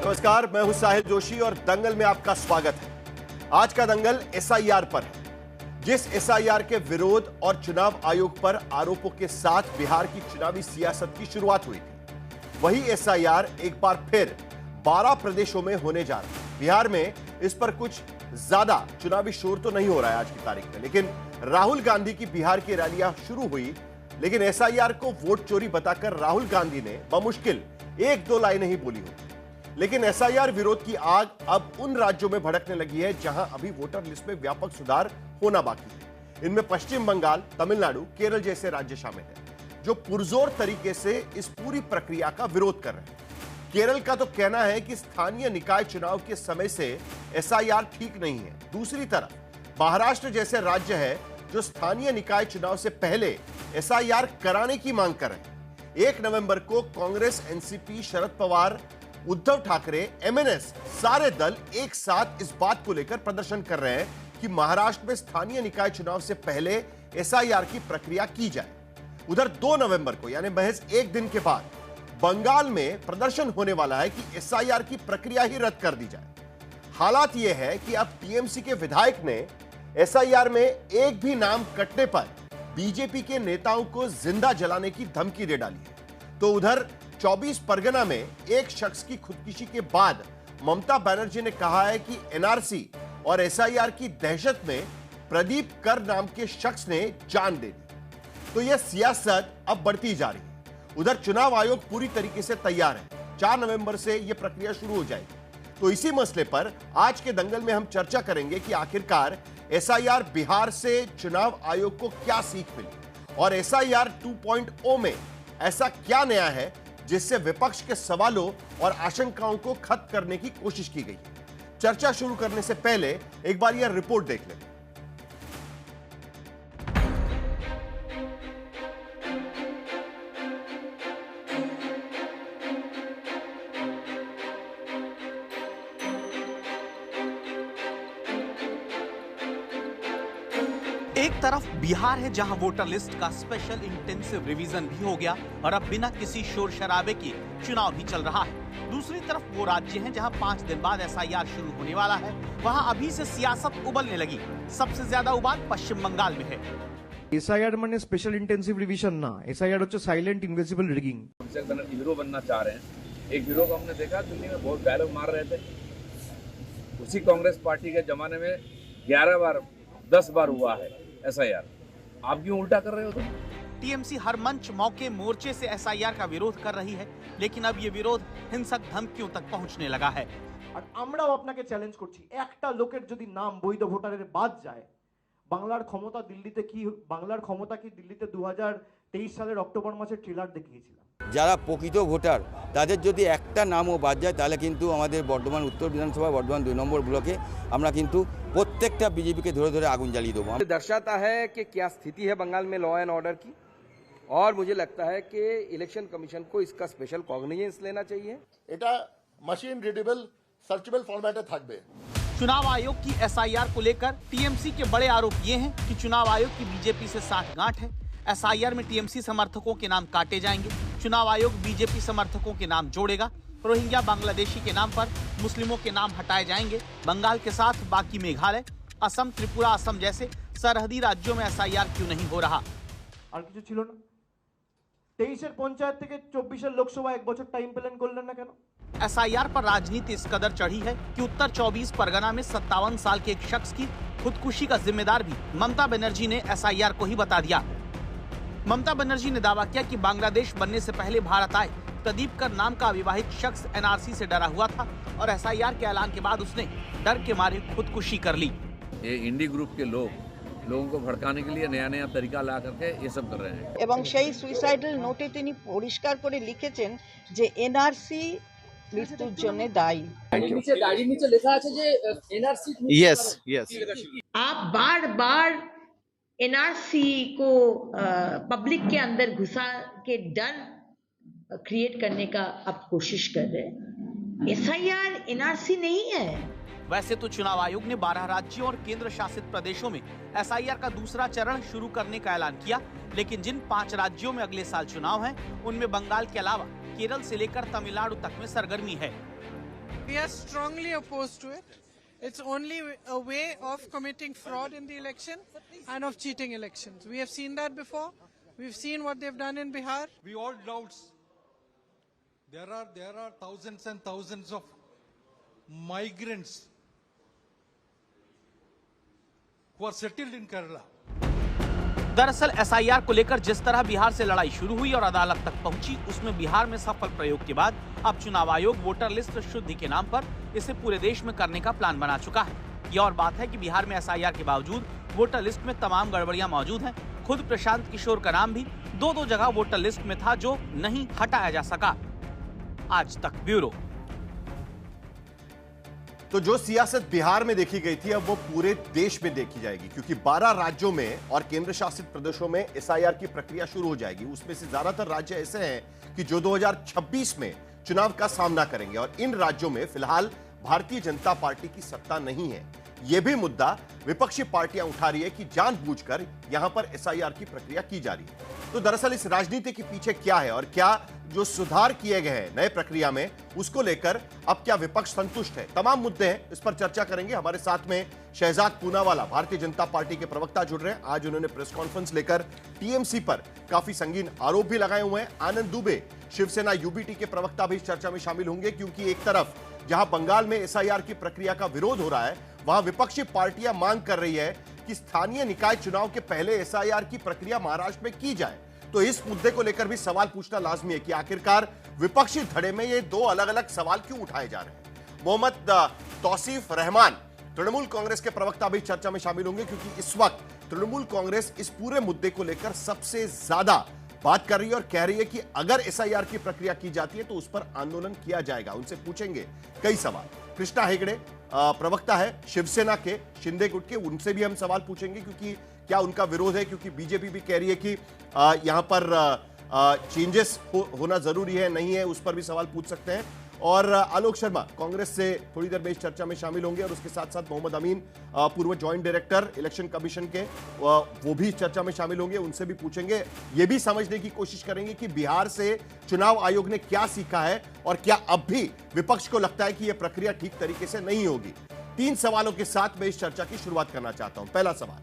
नमस्कार, मैं हूं साहिल जोशी और दंगल में आपका स्वागत है। आज का दंगल एसआईआर पर है। जिस एसआईआर के विरोध और चुनाव आयोग पर आरोपों के साथ बिहार की चुनावी सियासत की शुरुआत हुई थी, वही एसआईआर एक बार फिर 12 प्रदेशों में होने जा रहा है। बिहार में इस पर कुछ ज्यादा चुनावी शोर तो नहीं हो रहा है आज की तारीख में, लेकिन राहुल गांधी की बिहार की रैलियां शुरू हुई, लेकिन एसआईआर को वोट चोरी बताकर राहुल गांधी ने बमुश्किल एक दो लाइनें ही बोली होगी। लेकिन एसआईआर विरोध की आग अब उन राज्यों में भड़कने लगी है जहां अभी वोटर लिस्ट में व्यापक सुधार होना बाकी है। इनमें पश्चिम बंगाल, तमिलनाडु, केरल जैसे राज्य शामिल हैं, जो पुरजोर तरीके से इस पूरी प्रक्रिया का विरोध कर रहे हैं। केरल का तो कहना है कि स्थानीय निकाय चुनाव के समय से एसआईआर ठीक नहीं है। दूसरी तरफ महाराष्ट्र जैसे राज्य है जो स्थानीय निकाय चुनाव से पहले एसआईआर कराने की मांग कर रहे हैं। 1 नवंबर को कांग्रेस, एनसीपी, शरद पवार, उद्धव ठाकरे, एमएनएस सारे दल एक साथ इस बात को लेकर प्रदर्शन कर रहे हैं कि महाराष्ट्र में स्थानीय निकाय चुनाव से पहले एसआईआर की प्रक्रिया की जाए। उधर 2 नवंबर को यानी महज एक दिन के बाद बंगाल में प्रदर्शन होने वाला है कि एसआईआर की प्रक्रिया ही रद्द कर दी जाए। हालात यह है कि अब टीएमसी के विधायक ने एसआईआर में एक भी नाम कटने पर बीजेपी के नेताओं को जिंदा जलाने की धमकी दे डाली है। तो उधर 24 परगना में एक शख्स की खुदकुशी के बाद ममता बनर्जी ने कहा है कि एनआरसी और एसआईआर की दहशत में प्रदीप कर नाम के शख्स ने जान दे दी। तो यह सियासत अब बढ़ती जा रही है। उधर चुनाव आयोग पूरी तरीके से तैयार है। 4 नवंबर से यह प्रक्रिया शुरू हो जाएगी। तो इसी मसले पर आज के दंगल में हम चर्चा करेंगे कि आखिरकार एसआईआर बिहार से चुनाव आयोग को क्या सीख मिली और एसआईआर 2.0 में ऐसा क्या नया है जिससे विपक्ष के सवालों और आशंकाओं को खत्म करने की कोशिश की गई है। चर्चा शुरू करने से पहले एक बार यह रिपोर्ट देख लें। एक तरफ बिहार है जहां वोटर लिस्ट का स्पेशल इंटेंसिव रिवीजन भी हो गया और अब बिना किसी शोर शराबे के चुनाव भी चल रहा है। दूसरी तरफ वो राज्य हैं जहां 5 दिन बाद एसआईआर शुरू होने वाला है। वहां अभी से सियासत उबलने लगी। सबसे ज्यादा उबाल पश्चिम बंगाल में है। एसआईआर माने स्पेशल इंटेंसिव रिवीजन ना, एसआईआर হচ্ছে silent invisible rigging. Abhishek Banerjee hero बनना चाह रहे हैं। एक हीरो को हमने देखा दिल्ली में बहुत डायलॉग मार रहे थे। उसी कांग्रेस पार्टी के जमाने में 11 बार 10 बार हुआ है एसआईआर। आप क्यों उल्टा कर रहे हो? टीएमसी हर मंच, मौके, मोर्चे से एसआईआर का विरोध कर रही है, लेकिन अब ये विरोध हिंसक धमकियों तक पहुंचने लगा है। আর আমরাও আপনাকে চ্যালেঞ্জ করছি, একটা লোকের যদি নাম বৈধ ভোটারের বাদ যায়, বাংলার ক্ষমতা কি দিল্লিতে 2023 সালের অক্টোবর মাসে ট্রেলার দেখিয়েছিলাম। যারা প্রকৃত ভোটার তাদের যদি একটা নামও বাদ যায় তাহলে কিন্তু আমাদের বর্ধমান উত্তর বিধানসভা বর্ধমান 2 নম্বর ব্লকে আমরা কিন্তু প্রত্যেকটা বিজেপিকে ধরে ধরে আগুন জ্বালিয়ে দেবো। दर्शाता है कि क्या स्थिति है बंगाल में लॉ एंड ऑर्डर की, और मुझे लगता है कि इलेक्शन कमीशन को इसका स्पेशल कॉग्निजेंस लेना चाहिए। এটা मशीन रीडेबल सर्चेबल फॉर्मेटे থাকবে। चुनाव आयोग की एसआईआर को लेकर टीएमसी के बड़े आरोप ये हैं कि चुनाव आयोग की बीजेपी से साठगांठ है। एसआईआर में टीएमसी समर्थकों के नाम काटे जाएंगे। चुनाव आयोग बीजेपी समर्थकों के नाम जोड़ेगा। रोहिंग्या, बांग्लादेशी के नाम पर मुस्लिमों के नाम हटाए जाएंगे। बंगाल के साथ बाकी मेघालय, असम, त्रिपुरा, असम जैसे सरहदी राज्यों में एसआईआर क्यों नहीं हो रहा? আর কিছু ছিল না। 23 पंचायत থেকে 24 লোকসভা এক বছর টাইম প্ল্যান করলেন না কেন? एसआईआर पर राजनीति इस कदर चढ़ी है कि उत्तर 24 परगना में 57 साल के एक शख्स की खुदकुशी का जिम्मेदार भी ममता बनर्जी ने एसआईआर को ही बता दिया। ममता बनर्जी ने दावा किया कि बांग्लादेश बनने से पहले भारत आए प्रदीप कर नाम का अविवाहित शख्स एनआरसी से डरा हुआ था और एसआईआर के ऐलान के बाद उसने डर के मारे खुदकुशी कर ली। ये इंडी ग्रुप के लोगों को भड़काने के लिए नया नया तरीका ला करके ये सब कर रहे हैं। এবং সেই সুইসাইডাল নোটে তিনি পরিষ্কার করে লিখেছেন যে এনআরসি মৃত্যুর জন্য দায়ী। नीचे डायरी नीचे लिखा है যে एनआरसी। Yes yes. आप बार बार एनआरसी को पब्लिक के अंदर घुसा के डर क्रिएट करने का आप कोशिश कर रहे हैं। एसआईआर एनआरसी नहीं है। वैसे तो चुनाव आयोग ने 12 राज्यों और केंद्र शासित प्रदेशों में एसआईआर का दूसरा चरण शुरू करने का ऐलान किया, लेकिन जिन 5 राज्यों में अगले साल चुनाव हैं, उनमें बंगाल के अलावा केरल से लेकर तमिलनाडु तक में सरगर्मी है। We are strongly opposed to it. It's only a way of committing fraud in the election and of cheating elections. We have seen that before. We've seen what they've done in Bihar. We all doubts. There are thousands and thousands of migrants who are settled in Kerala. दरअसल SIR को लेकर जिस तरह बिहार से लड़ाई शुरू हुई और अदालत तक पहुंची, उसमें बिहार में सफल प्रयोग के बाद अब चुनाव आयोग वोटर लिस्ट शुद्धि के नाम पर इसे पूरे देश में करने का प्लान बना चुका है। ये और बात है कि बिहार में एसआईआर के बावजूद वोटर लिस्ट में तमाम गड़बड़ियां मौजूद हैं। खुद प्रशांत किशोर का नाम भी दो जगह वोटर लिस्ट में था जो नहीं हटाया जा सका। आज तक ब्यूरो। तो जो सियासत बिहार में देखी गई थी अब वो पूरे देश में देखी जाएगी, क्योंकि 12 राज्यों में और केंद्र शासित प्रदेशों में एसआईआर की प्रक्रिया शुरू हो जाएगी। उसमें से ज्यादातर राज्य ऐसे हैं कि जो 2026 में चुनाव का सामना करेंगे और इन राज्यों में फिलहाल भारतीय जनता पार्टी की सत्ता नहीं है। यह भी मुद्दा विपक्षी पार्टियां उठा रही है कि जानबूझकर यहां पर एसआईआर की प्रक्रिया की जा रही है। तो दरअसल इस राजनीति के पीछे क्या है और क्या जो सुधार किए गए हैं नए प्रक्रिया में, उसको लेकर अब क्या विपक्ष संतुष्ट है? तमाम मुद्दे हैं, इस पर चर्चा करेंगे। हमारे साथ में शहजाद पूनावाला भारतीय जनता पार्टी के प्रवक्ता जुड़ रहे हैं। आज उन्होंने प्रेस कॉन्फ्रेंस लेकर टीएमसी पर काफी संगीन आरोप भी लगाए हुए हैं। आनंद दुबे शिवसेना यूबीटी के प्रवक्ता भी इस चर्चा में शामिल होंगे, क्योंकि एक तरफ जहां बंगाल में एसआईआर की प्रक्रिया का विरोध हो रहा है, वहां विपक्षी पार्टियां मांग कर रही है कि स्थानीय निकाय चुनाव के पहले एसआईआर की प्रक्रिया महाराष्ट्र में की जाए। तो इस मुद्दे को लेकर भी सवाल पूछना लाजमी है कि आखिरकार विपक्षी धड़े में ये दो अलग अलग सवाल क्यों उठाए जा रहे हैं। मोहम्मद तौसीफ रहमान तृणमूल कांग्रेस के प्रवक्ता भी चर्चा में शामिल होंगे, क्योंकि इस वक्त तृणमूल कांग्रेस इस पूरे मुद्दे को लेकर सबसे ज्यादा बात कर रही है और कह रही है कि अगर एसआईआर की प्रक्रिया की जाती है तो उस पर आंदोलन किया जाएगा। उनसे पूछेंगे कई सवाल। कृष्णा हेगड़े प्रवक्ता है शिवसेना के शिंदे गुट के, उनसे भी हम सवाल पूछेंगे, क्योंकि क्या उनका विरोध है, क्योंकि बीजेपी भी कह रही है कि यहां पर चेंजेस होना जरूरी है, नहीं है, उस पर भी सवाल पूछ सकते हैं। और आलोक शर्मा कांग्रेस से थोड़ी देर में इस चर्चा में शामिल होंगे और उसके साथ साथ मोहम्मद अमीन पूर्व ज्वाइंट डायरेक्टर इलेक्शन कमीशन के, वो भी चर्चा में शामिल होंगे। उनसे भी पूछेंगे, ये भी समझने की कोशिश करेंगे कि बिहार से चुनाव आयोग ने क्या सीखा है और क्या अब भी विपक्ष को लगता है कि यह प्रक्रिया ठीक तरीके से नहीं होगी। 3 सवालों के साथ मैं इस चर्चा की शुरुआत करना चाहता हूं। पहला सवाल,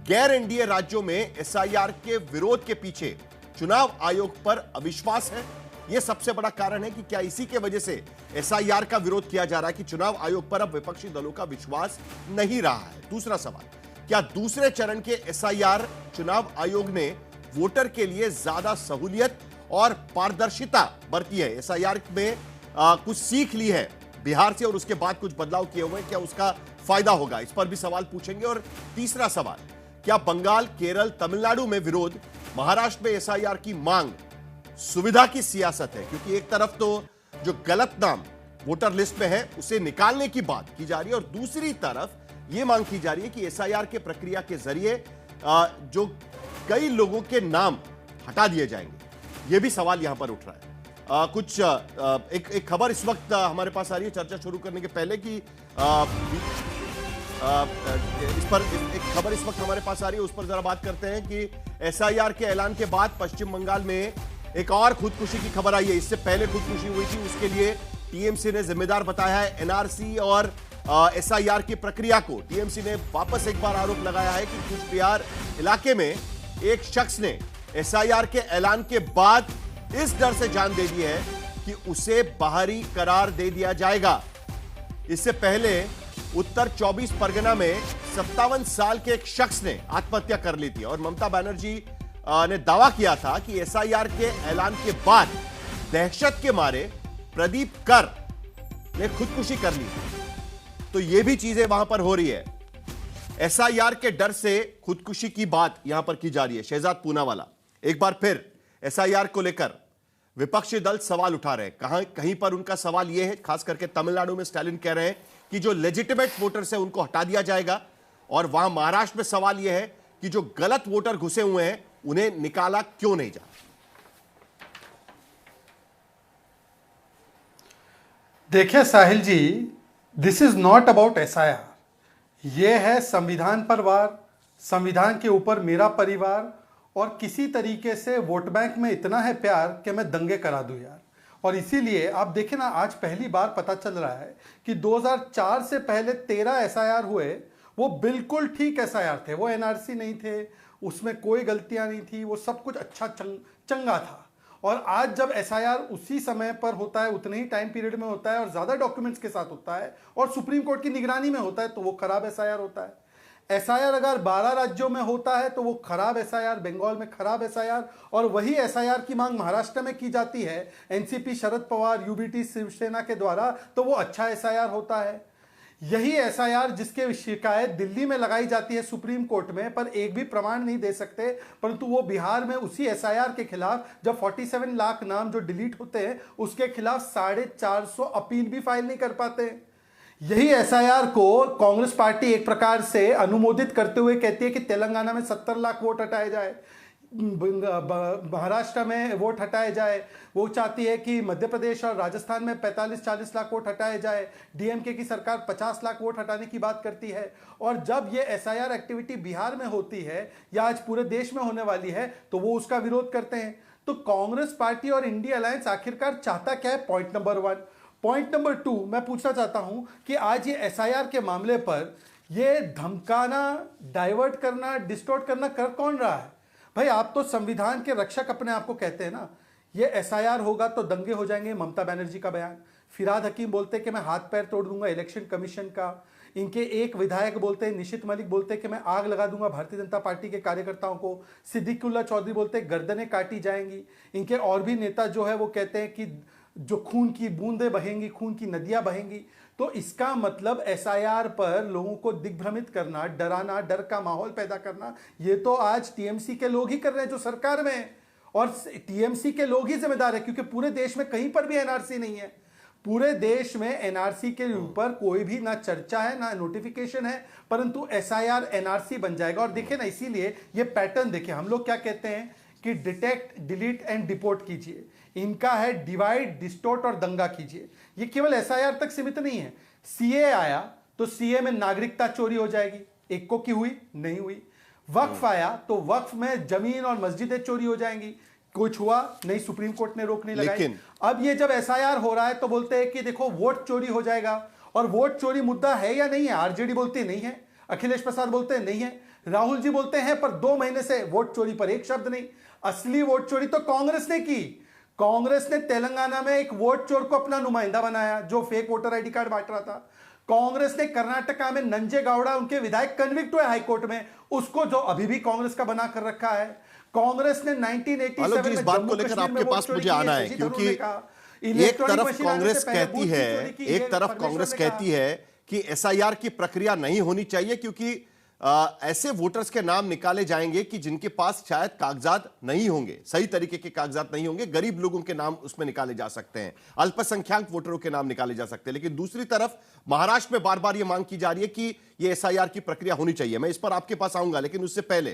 गैर एनडीए राज्यों में एसआईआर के विरोध के पीछे चुनाव आयोग पर अविश्वास है? यह सबसे बड़ा कारण है कि क्या इसी के वजह से एसआईआर का विरोध किया जा रहा है कि चुनाव आयोग पर अब विपक्षी दलों का विश्वास नहीं रहा है? दूसरा सवाल, क्या दूसरे चरण के एसआईआर चुनाव आयोग ने वोटर के लिए ज्यादा सहूलियत और पारदर्शिता बरती है? एसआईआर में कुछ सीख ली है बिहार से और उसके बाद कुछ बदलाव किए हुए हैं, क्या उसका फायदा होगा? इस पर भी सवाल पूछेंगे। और तीसरा सवाल, क्या बंगाल, केरल, तमिलनाडु में विरोध, महाराष्ट्र में एसआईआर की मांग सुविधा की सियासत है? क्योंकि एक तरफ तो जो गलत नाम वोटर लिस्ट में है उसे निकालने की बात की जा रही है और दूसरी तरफ यह मांग की जा रही है कि एसआईआर के प्रक्रिया के जरिए जो कई लोगों के नाम हटा दिए जाएंगे। यह भी सवाल यहां पर उठ रहा है। एक खबर इस वक्त हमारे पास आ रही है चर्चा शुरू करने के पहले की इस पर एक खबर इस वक्त हमारे पास आ रही है, उस पर जरा बात करते हैं कि एसआईआर के ऐलान के बाद पश्चिम बंगाल में एक और खुदकुशी की खबर आई है। इससे पहले खुदकुशी हुई थी, उसके लिए टीएमसी ने जिम्मेदार बताया है एनआरसी और एसआईआर की प्रक्रिया को। टीएमसी ने वापस एक बार आरोप लगाया है कि कुछ बिहार इलाके में एक शख्स ने एसआईआर के ऐलान के बाद इस डर से जान दे दी है कि उसे बाहरी करार दे दिया जाएगा। इससे पहले उत्तर 24 परगना में 57 साल के एक शख्स ने आत्महत्या कर ली थी और ममता बनर्जी ने दावा किया था कि एसआईआर के ऐलान के बाद दहशत के मारे प्रदीप कर ने खुदकुशी कर ली थी। तो यह भी चीजें वहां पर हो रही है। एसआईआर के डर से खुदकुशी की बात यहां पर की जा रही है। शहजाद पूनावाला, एक बार फिर एसआईआर को लेकर विपक्षी दल सवाल उठा रहे हैं। कहीं पर उनका सवाल यह है, खास करके तमिलनाडु में स्टालिन कह रहे हैं कि जो लेजिटिमेट वोटर्स है उनको हटा दिया जाएगा, और वहां महाराष्ट्र में सवाल यह है कि जो गलत वोटर घुसे हुए हैं उन्हें निकाला क्यों नहीं जा। देखिए Sahil ji, this is not about SIR. ये है संविधान पर वार, संविधान के ऊपर मेरा परिवार, और किसी तरीके से वोट बैंक में इतना है प्यार कि मैं दंगे करा दूं यार। और इसीलिए आप देखें ना, आज पहली बार पता चल रहा है कि 2004 से पहले 13 एसआईआर हुए, वो बिल्कुल ठीक एसआईआर थे, वो एनआरसी नहीं थे, उसमें कोई गलतियां नहीं थी, वो सब कुछ अच्छा चंगा था। और आज जब एसआईआर उसी समय पर होता है, उतने ही टाइम पीरियड में होता है और ज़्यादा डॉक्यूमेंट्स के साथ होता है और सुप्रीम कोर्ट की निगरानी में होता है, तो वो खराब एसआईआर होता है। एसआईआर अगर 12 राज्यों में होता है तो वो खराब एसआईआर, बंगाल में खराब एसआईआर, और वही एसआईआर की मांग महाराष्ट्र में की जाती है एनसीपी, शरद पवार, यूबीटी, शिवसेना के द्वारा, तो वो अच्छा एसआईआर होता है। यही एसआईआर जिसके शिकायत दिल्ली में लगाई जाती है सुप्रीम कोर्ट में, पर एक भी प्रमाण नहीं दे सकते, परंतु वो बिहार में उसी एसआईआर के खिलाफ जब 47 लाख नाम जो डिलीट होते हैं उसके खिलाफ 450 अपील भी फाइल नहीं कर पाते। यही एसआईआर को कांग्रेस पार्टी एक प्रकार से अनुमोदित करते हुए कहती है कि तेलंगाना में 70 लाख वोट हटाए जाए, महाराष्ट्र में वोट हटाए जाए, वो चाहती है कि मध्य प्रदेश और राजस्थान में 45-40 लाख वोट हटाए जाए, डीएमके की सरकार 50 लाख वोट हटाने की बात करती है। और जब ये एसआईआर एक्टिविटी बिहार में होती है या आज पूरे देश में होने वाली है तो वो उसका विरोध करते हैं। तो कांग्रेस पार्टी और इंडिया अलायंस आखिरकार चाहता क्या है? Point number 1। पॉइंट नंबर 2, मैं पूछना चाहता हूं कि आज ये एसआईआर के मामले पर ये धमकाना, डाइवर्ट करना, डिस्टॉर्ट करना कर कौन रहा है? भाई आप तो संविधान के रक्षक अपने आप को कहते हैं ना। ये एसआईआर होगा तो दंगे हो जाएंगे, ममता बनर्जी का बयान। फिराद हकीम बोलते हैं कि मैं हाथ पैर तोड़ दूंगा इलेक्शन कमीशन का। इनके एक विधायक बोलते हैं, निशित मलिक बोलते हैं कि मैं आग लगा दूंगा भारतीय जनता पार्टी के कार्यकर्ताओं को। सिद्दीकुल्ला चौधरी बोलते हैं गर्दनें काटी जाएंगी। इनके और भी नेता जो है वो कहते हैं कि जो खून की बूंदें बहेंगी, खून की नदियां बहेंगी। तो इसका मतलब एसआईआर पर लोगों को दिग्भ्रमित करना, डराना, डर का माहौल पैदा करना, ये तो आज टीएमसी के लोग ही कर रहे हैं जो सरकार में है। और टीएमसी के लोग ही जिम्मेदार है, क्योंकि पूरे देश में कहीं पर भी एनआरसी नहीं है। पूरे देश में एनआरसी के ऊपर कोई भी ना चर्चा है, ना नोटिफिकेशन है, परंतु एसआईआर एनआरसी बन जाएगा। और देखिए ना, इसीलिए ये पैटर्न देखिए, हम लोग क्या कहते हैं कि डिटेक्ट, डिलीट एंड डिपोर्ट कीजिए। इनका है डिवाइड, डिस्टोर्ट और दंगा कीजिए। ये केवल एसआईआर तक सीमित नहीं है। सीए आया तो सीए में नागरिकता चोरी हो जाएगी, एक को की हुई नहीं हुई। वक्फ आया तो वक्फ में जमीन और मस्जिदें चोरी हो जाएंगी, कुछ हुआ नहीं, सुप्रीम कोर्ट ने रोक नहीं लगाई। अब ये जब एसआईआर हो रहा है तो बोलते हैं कि देखो वोट चोरी हो जाएगा। और वोट चोरी मुद्दा है या नहीं है? आरजेडी बोलते हैं नहीं है, अखिलेश प्रसाद बोलते हैं नहीं है, राहुल जी बोलते हैं पर 2 महीने से वोट चोरी पर एक शब्द नहीं। असली वोट चोरी तो कांग्रेस ने की। कांग्रेस ने तेलंगाना में एक वोट चोर को अपना नुमाइंदा बनाया जो फेक वोटर आईडी कार्ड बांट रहा था। कांग्रेस ने कर्नाटका में नंजे गौड़ा, उनके विधायक कन्विक्ट हुए हाईकोर्ट में, उसको जो अभी भी कांग्रेस का बना कर रखा है। कांग्रेस ने 1987 में इस बात को लेकर आपके पास मुझे आना है, क्योंकि एक तरफ कांग्रेस कहती है कि एसआईआर की प्रक्रिया नहीं होनी चाहिए क्योंकि ऐसे वोटर्स के नाम निकाले जाएंगे कि जिनके पास शायद कागजात नहीं होंगे, सही तरीके के कागजात नहीं होंगे, गरीब लोगों के नाम उसमें निकाले जा सकते हैं, अल्पसंख्यक वोटरों के नाम निकाले जा सकते हैं। लेकिन दूसरी तरफ महाराष्ट्र में बार बार यह मांग की जा रही है कि यह एसआईआर की प्रक्रिया होनी चाहिए। मैं इस पर आपके पास आऊंगा, लेकिन उससे पहले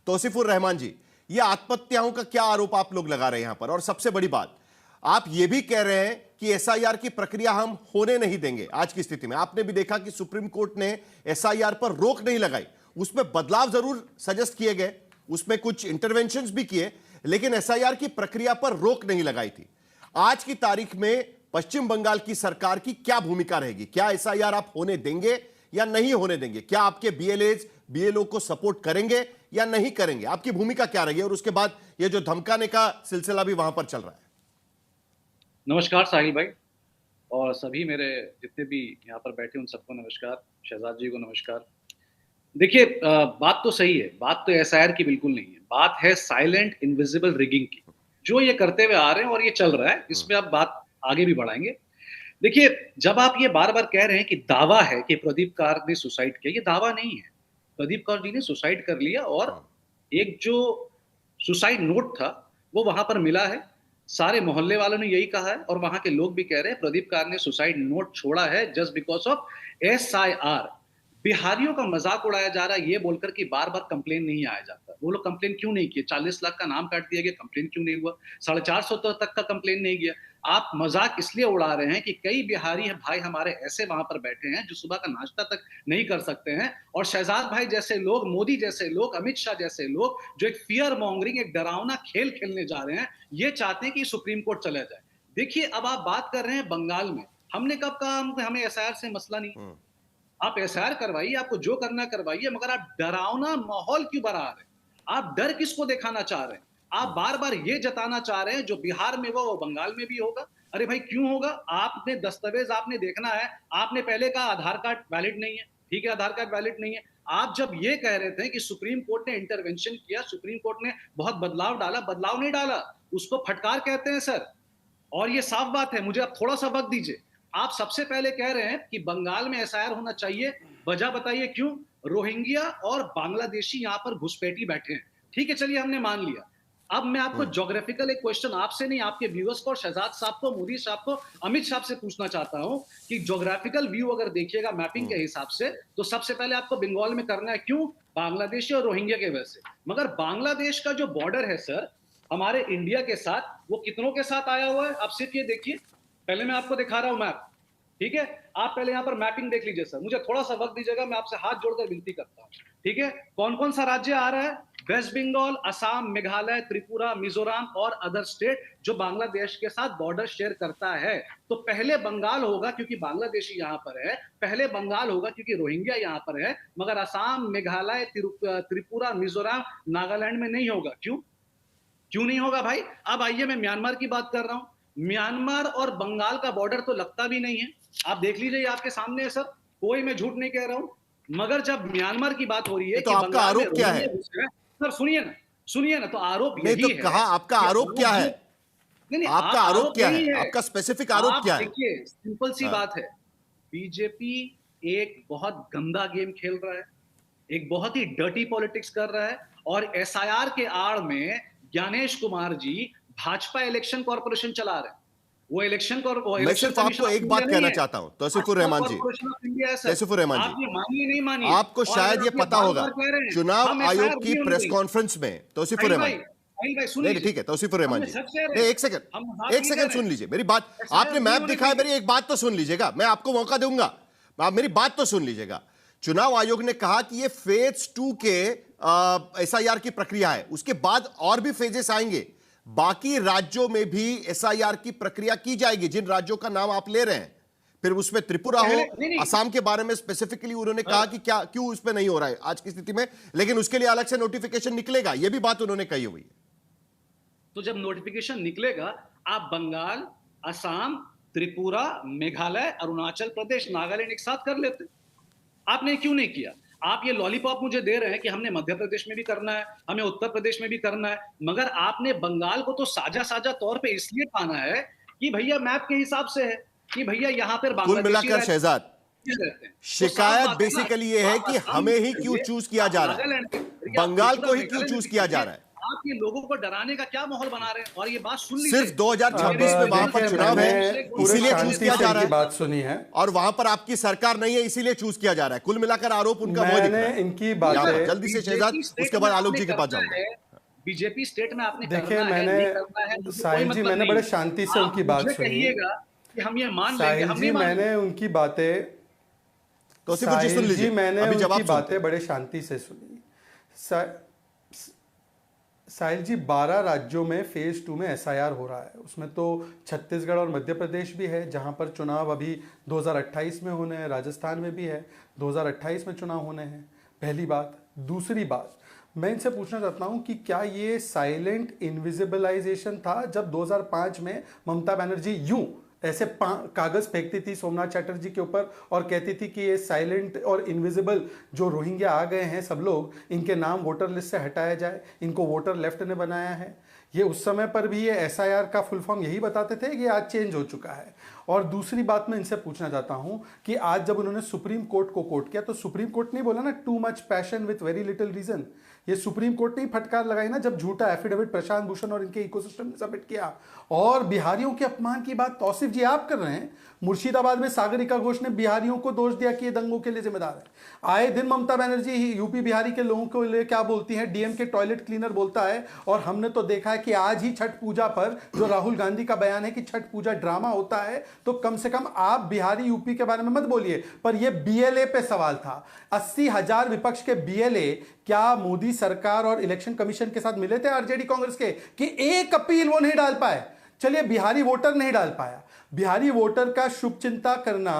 तौसीफुर रहमान जी, ये आत्महत्याओं का क्या आरोप आप लोग लगा रहे हैं यहां पर? और सबसे बड़ी बात, आप ये भी कह रहे हैं कि एसआईआर की प्रक्रिया हम होने नहीं देंगे। आज की स्थिति में आपने भी देखा कि सुप्रीम कोर्ट ने एसआईआर पर रोक नहीं लगाई, उसमें बदलाव जरूर सजेस्ट किए गए, उसमें कुछ इंटरवेंशंस भी किए, लेकिन एसआईआर की प्रक्रिया पर रोक नहीं लगाई थी। आज की तारीख में पश्चिम बंगाल की सरकार की क्या भूमिका रहेगी? क्या एसआईआर आप होने देंगे या नहीं होने देंगे? क्या आपके बीएलएज, बीएलओ को सपोर्ट करेंगे या नहीं करेंगे? आपकी भूमिका क्या रहेगी? और उसके बाद ये जो धमकाने का सिलसिला भी वहां पर चल रहा है। नमस्कार साहिल भाई, और सभी मेरे जितने भी यहाँ पर बैठे उन सबको नमस्कार, शहजाद जी को नमस्कार। देखिए, बात तो सही है, बात तो एसआईआर की बिल्कुल नहीं है, बात है साइलेंट इनविजिबल रिगिंग की, जो ये करते हुए आ रहे हैं और ये चल रहा है। इसमें आप बात आगे भी बढ़ाएंगे। देखिए, जब आप ये बार बार कह रहे हैं कि दावा है कि प्रदीप कार ने सुसाइड किया, ये दावा नहीं है। प्रदीप कौर जी ने सुसाइड कर लिया और एक जो सुसाइड नोट था वो वहां पर मिला है। सारे मोहल्ले वालों ने यही कहा है और वहां के लोग भी कह रहे हैं प्रदीप कार ने सुसाइड नोट छोड़ा है जस्ट बिकॉज ऑफ एसआईआर। बिहारियों का मजाक उड़ाया जा रहा है ये बोलकर कि बार बार कंप्लेन नहीं आया जाता। वो लोग कंप्लेन क्यों नहीं किए? 40 लाख का नाम काट दिया गया, कंप्लेन क्यों नहीं हुआ? 450 तक का कंप्लेन नहीं गया। आप मजाक इसलिए उड़ा रहे हैं कि कई बिहारी भाई हमारे ऐसे वहां पर बैठे हैं जो सुबह का नाश्ता तक नहीं कर सकते हैं, और शहजाद भाई जैसे लोग, मोदी जैसे लोग, अमित शाह जैसे लोग जो एक फियर मॉन्गरिंग, एक डरावना खेल खेलने जा रहे हैं, ये चाहते हैं कि सुप्रीम कोर्ट चला जाए। देखिए अब आप बात कर रहे हैं बंगाल में, हमने कब कहा हमें एसआईआर से मसला नहीं। आप एसआईआर करवाइए, आपको जो करना करवाइए, मगर आप डरावना माहौल क्यों बना रहे हैं? आप डर किसको दिखाना चाह रहे हैं? आप बार बार ये जताना चाह रहे हैं जो बिहार में वो बंगाल में भी होगा। अरे भाई क्यों होगा? आपने दस्तावेज आपने देखना है। आपने पहले कहा आधार कार्ड वैलिड नहीं है, ठीक है, आधार कार्ड वैलिड नहीं है। आप जब ये कह रहे थे कि सुप्रीम कोर्ट ने इंटरवेंशन किया, सुप्रीम कोर्ट ने बहुत बदलाव डाला, बदलाव नहीं डाला, उसको फटकार कहते हैं सर। और ये साफ बात है, मुझे आप थोड़ा सा वक्त दीजिए। आप सबसे पहले कह रहे हैं कि बंगाल में एसआईआर होना चाहिए, वजह बताइए क्यों? रोहिंग्या और बांग्लादेशी यहां पर घुसपैठी बैठे हैं। ठीक है, चलिए हमने मान लिया। अब मैं आपको ज्योग्राफिकल एक क्वेश्चन आपसे नहीं, आपके व्यूअर्स को, शहजाद साहब को, मोदी साहब को, अमित साहब से पूछना चाहता हूं कि ज्योग्राफिकल व्यू अगर देखिएगा मैपिंग के हिसाब से, तो सबसे पहले आपको बंगाल में करना है। क्यों? बांग्लादेशी और रोहिंग्या के वजह से। मगर बांग्लादेश का जो बॉर्डर है सर हमारे इंडिया के साथ, वो कितनों के साथ आया हुआ है? आप सिर्फ ये देखिए, पहले मैं आपको दिखा रहा हूं मैप, ठीक है? आप पहले यहाँ पर मैपिंग देख लीजिए सर, मुझे थोड़ा सा वक्त दीजिएगा, मैं आपसे हाथ जोड़कर विनती करता हूँ, ठीक है? कौन कौन सा राज्य आ रहा है? वेस्ट बंगाल, असम, मेघालय, त्रिपुरा, मिजोरम और अदर स्टेट जो बांग्लादेश के साथ बॉर्डर शेयर करता है। तो पहले बंगाल होगा क्योंकि बांग्लादेशी यहाँ पर है, पहले बंगाल होगा क्योंकि रोहिंग्या यहाँ पर है, मगर असम, मेघालय, त्रिपुरा, मिजोरम, नागालैंड में नहीं होगा। क्यों नहीं होगा भाई? अब आइए, मैं म्यांमार की बात कर रहा हूं। म्यांमार और बंगाल का बॉर्डर तो लगता भी नहीं है, आप देख लीजिए, आपके सामने है सर, कोई मैं झूठ नहीं कह रहा हूं। मगर जब म्यांमार की बात हो रही है तो आपका आरोप क्या है? सर सुनिए ना, तो आरोप नहीं यही तो कहा आपका आरोप क्या है? नहीं, आपका आरोप क्या है? आपका स्पेसिफिक आरोप क्या है? देखिए, सिंपल सी बात है, बीजेपी एक बहुत गंदा गेम खेल रहा है, एक बहुत ही डर्टी पॉलिटिक्स कर रहा है, और एसआईआर के आड़ में ज्ञानेश कुमार जी भाजपा इलेक्शन कॉर्पोरेशन चला रहे हैं। वो इलेक्शन मैं सिर्फ आपको एक बात कहना चाहता हूं, तौसीफुर रहमान जी, तौसीफुर रहमान जी, मानिए नहीं मानिए, आपको शायद ये पता होगा, चुनाव आयोग की प्रेस कॉन्फ्रेंस में, तौसीफुर रहमान, नहीं ठीक है, तौसीफुर रहमान जी, एक सेकंड सुन लीजिए मेरी बात। आपने मैप दिखाया, मेरी एक बात तो सुन लीजिएगा, मैं आपको मौका दूंगा, आप मेरी बात तो सुन लीजिएगा। चुनाव आयोग ने कहा कि ये फेज 2 के एसआईआर की प्रक्रिया है, उसके बाद और भी फेजेस आएंगे, बाकी राज्यों में भी एसआईआर की प्रक्रिया की जाएगी, जिन राज्यों का नाम आप ले रहे हैं। फिर उसमें त्रिपुरा हो, असम के बारे में स्पेसिफिकली उन्होंने कहा कि क्या क्यों उस पर नहीं हो रहा है आज की स्थिति में, लेकिन उसके लिए अलग से नोटिफिकेशन निकलेगा, यह भी बात उन्होंने कही हुई है। तो जब नोटिफिकेशन निकलेगा, आप बंगाल, असम, त्रिपुरा, मेघालय, अरुणाचल प्रदेश, नागालैंड एक साथ कर लेते। आपने क्यों नहीं किया? आप ये लॉलीपॉप मुझे दे रहे हैं कि हमने मध्य प्रदेश में भी करना है, हमें उत्तर प्रदेश में भी करना है, मगर आपने बंगाल को तो साझा तौर पे इसलिए ठाना है कि भैया मैप के हिसाब से है कि भैया यहाँ पर कुल मिलाकर शहजाद, शिकायत बेसिकली ये है कि हमें ही क्यों चूज किया जा रहा है, बंगाल को ही क्यों चूज किया जा रहा है? आप ये लोगों को डराने का क्या माहौल बना रहे हैं? और ये बात सुन लीजिए, सिर्फ 2026 में वहां पर चुनाव है इसीलिए चूज किया जा रहा है, बात सुनी है, और वहां पर आपकी सरकार नहीं है इसीलिए चूज किया जा रहा है। कुल मिलाकर आरोप उनका वो दिख रहा है। इनकी बातें जल्दी से शहजाद, उसके बाद आलोक जी के पास जाऊंगा। बीजेपी स्टेट में आपने देखिए, मैंने साहिल जी, मैंने बड़े शांति से उनकी बात सुनी, हम ये मान लेंगे, मैंने उनकी बातें, साहिल जी मैंने उनकी बातें बड़े शांति से सुनी। साहिल जी, 12 राज्यों में फेज 2 में एसआईआर हो रहा है, उसमें तो छत्तीसगढ़ और मध्य प्रदेश भी है जहां पर चुनाव अभी 2028 में होने हैं, राजस्थान में भी है 2028 में चुनाव होने हैं, पहली बात। दूसरी बात, मैं इनसे पूछना चाहता हूं कि क्या ये साइलेंट इनविजिबलाइजेशन था जब 2005 में ममता बनर्जी यूं ऐसे कागज फेंकती थी सोमनाथ चैटर्जी के ऊपर और कहती थी कि ये साइलेंट और इनविजिबल जो रोहिंग्या आ गए हैं सब लोग, इनके नाम वोटर लिस्ट से हटाया जाए, इनको वोटर लेफ्ट ने बनाया है। ये उस समय पर भी ये एसआईआर का फुल फॉर्म यही बताते थे कि आज चेंज हो चुका है। और दूसरी बात मैं इनसे पूछना चाहता हूं कि आज जब उन्होंने सुप्रीम कोर्ट को कोट किया तो सुप्रीम कोर्ट नहीं बोला ना too much passion with very little reason, ये सुप्रीम कोर्ट ने फटकार लगाई ना जब झूठा एफिडेविट प्रशांत भूषण और इनके इकोसिस्टम ने सबमिट किया। और बिहारियों के अपमान की बात तौसीफ जी आप कर रहे हैं, मुर्शिदाबाद में सागरिका घोष ने बिहारियों को दोष दिया कि ये दंगों के लिए जिम्मेदार है। आए दिन ममता बनर्जी यूपी बिहारी के लोगों के लिए क्या बोलती हैं, डीएम के टॉयलेट क्लीनर बोलता है। और हमने तो देखा है कि आज ही छठ पूजा पर जो राहुल गांधी का बयान है कि छठ पूजा ड्रामा होता है, तो कम से कम आप बिहारी यूपी के बारे में मत बोलिए। पर यह बीएलए पे सवाल था, 80,000 विपक्ष के बीएलए क्या मोदी सरकार और इलेक्शन कमीशन के साथ मिले थे आरजेडी कांग्रेस के कि एक अपील वो नहीं डाल पाए? चलिए बिहारी वोटर नहीं डाल पाया, बिहारी वोटर का शुभचिंता करना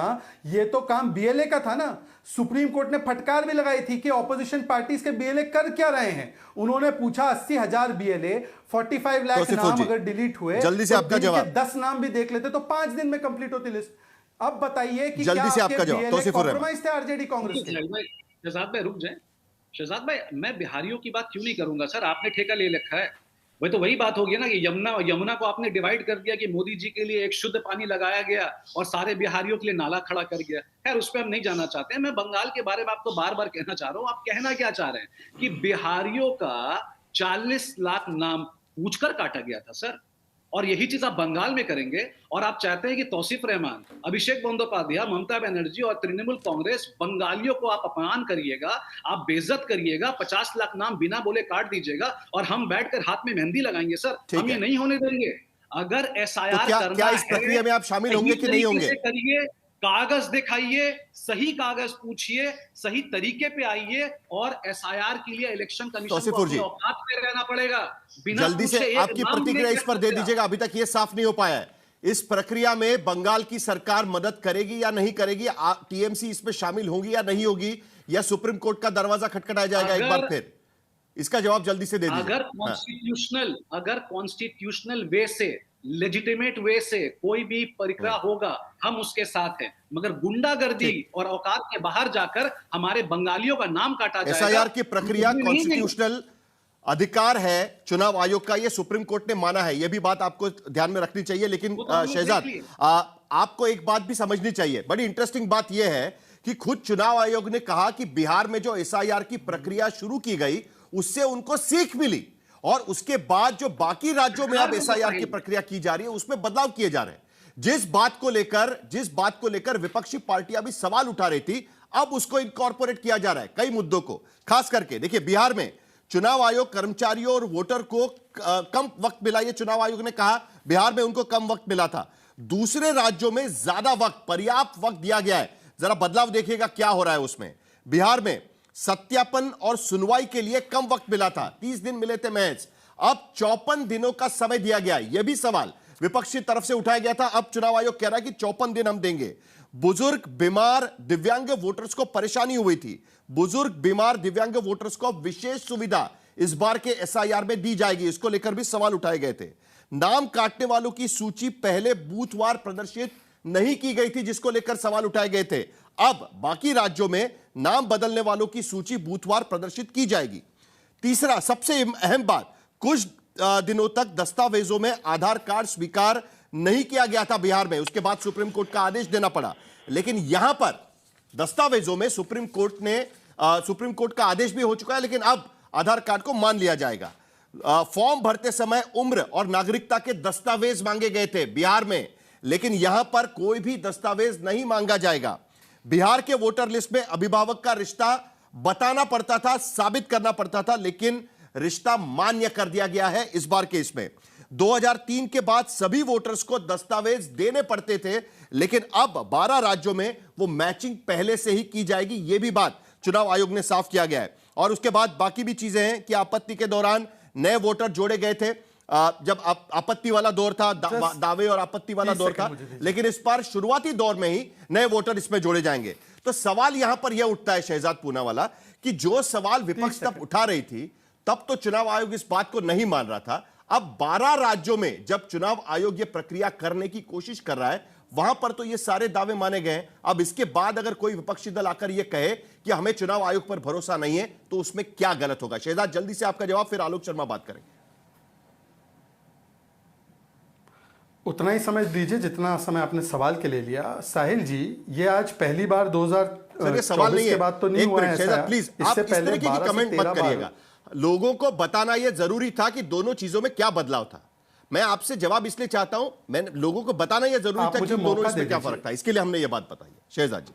ये तो काम बीएलए का था ना। सुप्रीम कोर्ट ने फटकार भी लगाई थी कि ऑपोजिशन पार्टीज के बीएलए कर क्या रहे हैं। उन्होंने पूछा 80,000 बीएलए, 45 लाख नाम अगर डिलीट हुए, जल्दी से आपका जवाब, 10 नाम भी देख लेते तो 5 दिन में कंप्लीट होती लिस्ट। अब बताइए कि जल्दी से आपका जवाब, कॉम्प्रोमाइज थे आरजेडी कांग्रेस के? शहजाद भाई रुक जाए, शहजाद भाई मैं बिहारियों की बात क्यों नहीं करूंगा सर, आपने ठेका ले रखा है। वही तो वही बात होगी ना कि यमुना को आपने डिवाइड कर दिया कि मोदी जी के लिए एक शुद्ध पानी लगाया गया और सारे बिहारियों के लिए नाला खड़ा कर गया। खैर उस पर हम नहीं जाना चाहते हैं। मैं बंगाल के बारे में आपको बार बार कहना चाह रहा हूं, आप कहना क्या चाह रहे हैं कि बिहारियों का 40 लाख नाम पूछकर काटा गया था सर, और यही चीज आप बंगाल में करेंगे। और आप चाहते हैं कि तौसीफ रहमान, अभिषेक बंदोपाध्याय, ममता बनर्जी और तृणमूल कांग्रेस बंगालियों को आप अपमान करिएगा, आप बेइज्जत करिएगा, 50 लाख नाम बिना बोले काट दीजिएगा और हम बैठकर हाथ में मेहंदी लगाएंगे सर, हम ये नहीं होने देंगे। अगर एसआईआर तो क्या इस प्रक्रिया में आप शामिल होंगे कि नहीं होंगे? करिए, कागज दिखाइए, सही कागज पूछिए, सही तरीके पे आइए और एसआईआर के लिए इलेक्शन कमीशन को अपनी औकात में रहना पड़ेगा। जल्दी से आपकी प्रतिक्रिया इस पर दे दीजिएगा, अभी तक ये साफ नहीं हो पाया है। इस प्रक्रिया में बंगाल की सरकार मदद करेगी या नहीं करेगी? टीएमसी इसमें शामिल होगी या नहीं होगी, या सुप्रीम कोर्ट का दरवाजा खटखटाया जाएगा एक बार फिर? इसका जवाब जल्दी से दे दीजिए। अगर कॉन्स्टिट्यूशनल वे से, लेजिटिमेट वे से कोई भी प्रक्रिया होगा, हम उसके साथ हैं, मगर गुंडागर्दी और औकात के बाहर जाकर हमारे बंगालियों का नाम काटा जाएगा। एसआईआर की प्रक्रिया कॉन्स्टिट्यूशनल अधिकार है चुनाव आयोग का, यह सुप्रीम कोर्ट ने माना है, यह भी बात आपको ध्यान में रखनी चाहिए। लेकिन शहजाद, आपको एक बात भी समझनी चाहिए। बड़ी इंटरेस्टिंग बात यह है कि खुद चुनाव आयोग ने कहा कि बिहार में जो एसआईआर की प्रक्रिया शुरू की गई उससे उनको सीख मिली, और उसके बाद जो बाकी राज्यों में अब एसआईआर की प्रक्रिया की जा रही है उसमें बदलाव किए जा रहे हैं। जिस बात को लेकर विपक्षी पार्टियां भी सवाल उठा रही थी, अब उसको इनकॉर्पोरेट किया जा रहा है कई मुद्दों को। खास करके देखिए, बिहार में चुनाव आयोग कर्मचारियों और वोटर को कम वक्त मिला, ये चुनाव आयोग ने कहा बिहार में उनको कम वक्त मिला था। दूसरे राज्यों में ज्यादा वक्त, पर्याप्त वक्त दिया गया है। जरा बदलाव देखिएगा क्या हो रहा है उसमें। बिहार में सत्यापन और सुनवाई के लिए कम वक्त मिला था, 30 दिन मिले थे महज, अब 54 दिनों का समय दिया गया। यह भी सवाल विपक्षी तरफ से उठाया गया था, अब चुनाव आयोग कह रहा है कि 54 दिन हम देंगे। बुजुर्ग, बीमार, दिव्यांग वोटर्स को परेशानी हुई थी, बुजुर्ग, बीमार, दिव्यांग वोटर्स को विशेष सुविधा इस बार के एसआईआर में दी जाएगी, इसको लेकर भी सवाल उठाए गए थे। नाम काटने वालों की सूची पहले बूथवार प्रदर्शित नहीं की गई थी, जिसको लेकर सवाल उठाए गए थे। अब बाकी राज्यों में नाम बदलने वालों की सूची बूथवार प्रदर्शित की जाएगी। तीसरा, सबसे अहम बात, कुछ दिनों तक दस्तावेजों में आधार कार्ड स्वीकार नहीं किया गया था बिहार में, उसके बाद सुप्रीम कोर्ट का आदेश देना पड़ा। लेकिन यहां पर दस्तावेजों में सुप्रीम कोर्ट का आदेश भी हो चुका है, लेकिन अब आधार कार्ड को मान लिया जाएगा। फॉर्म भरते समय उम्र और नागरिकता के दस्तावेज मांगे गए थे बिहार में, लेकिन यहां पर कोई भी दस्तावेज नहीं मांगा जाएगा। बिहार के वोटर लिस्ट में अभिभावक का रिश्ता बताना पड़ता था, साबित करना पड़ता था, लेकिन रिश्ता मान्य कर दिया गया है इस बार केस में। 2003 के बाद सभी वोटर्स को दस्तावेज देने पड़ते थे, लेकिन अब 12 राज्यों में वो मैचिंग पहले से ही की जाएगी, ये भी बात चुनाव आयोग ने साफ किया गया है। और उसके बाद बाकी भी चीजें हैं कि आपत्ति के दौरान नए वोटर जोड़े गए थे, जब आपत्ति वाला दौर था, दावे और आपत्ति वाला दौर था, लेकिन इस बार शुरुआती दौर में ही नए वोटर इसमें जोड़े जाएंगे। तो सवाल यहां पर यह उठता है शहजाद पूनावाला कि जो सवाल विपक्ष तब उठा रही थी, तब तो चुनाव आयोग इस बात को नहीं मान रहा था। अब 12 राज्यों में जब चुनाव आयोग ये प्रक्रिया करने की कोशिश कर रहा है, वहां पर तो ये सारे दावे माने गए। अब इसके बाद अगर कोई विपक्षी दल आकर ये कहे कि हमें चुनाव आयोग पर भरोसा नहीं है, तो उसमें क्या गलत होगा? शहजाद, जल्दी से आपका जवाब, फिर आलोक शर्मा बात करेंगे। उतना ही समय दीजिए जितना समय आपने सवाल के लिए लिया। साहिल जी, ये आज पहली बार 2024 के बाद तो नहीं हुआ है ऐसा। प्लीज आप इस तरह की कमेंट मत करिएगा। लोगों को बताना यह जरूरी था कि दोनों चीजों में क्या बदलाव था। मैं आपसे जवाब इसलिए चाहता हूं, मैंने लोगों को बताना यह जरूरी था कि दोनों इसमें क्या फर्क था, इसके लिए हमने यह बात बताई है। शहजाद जी,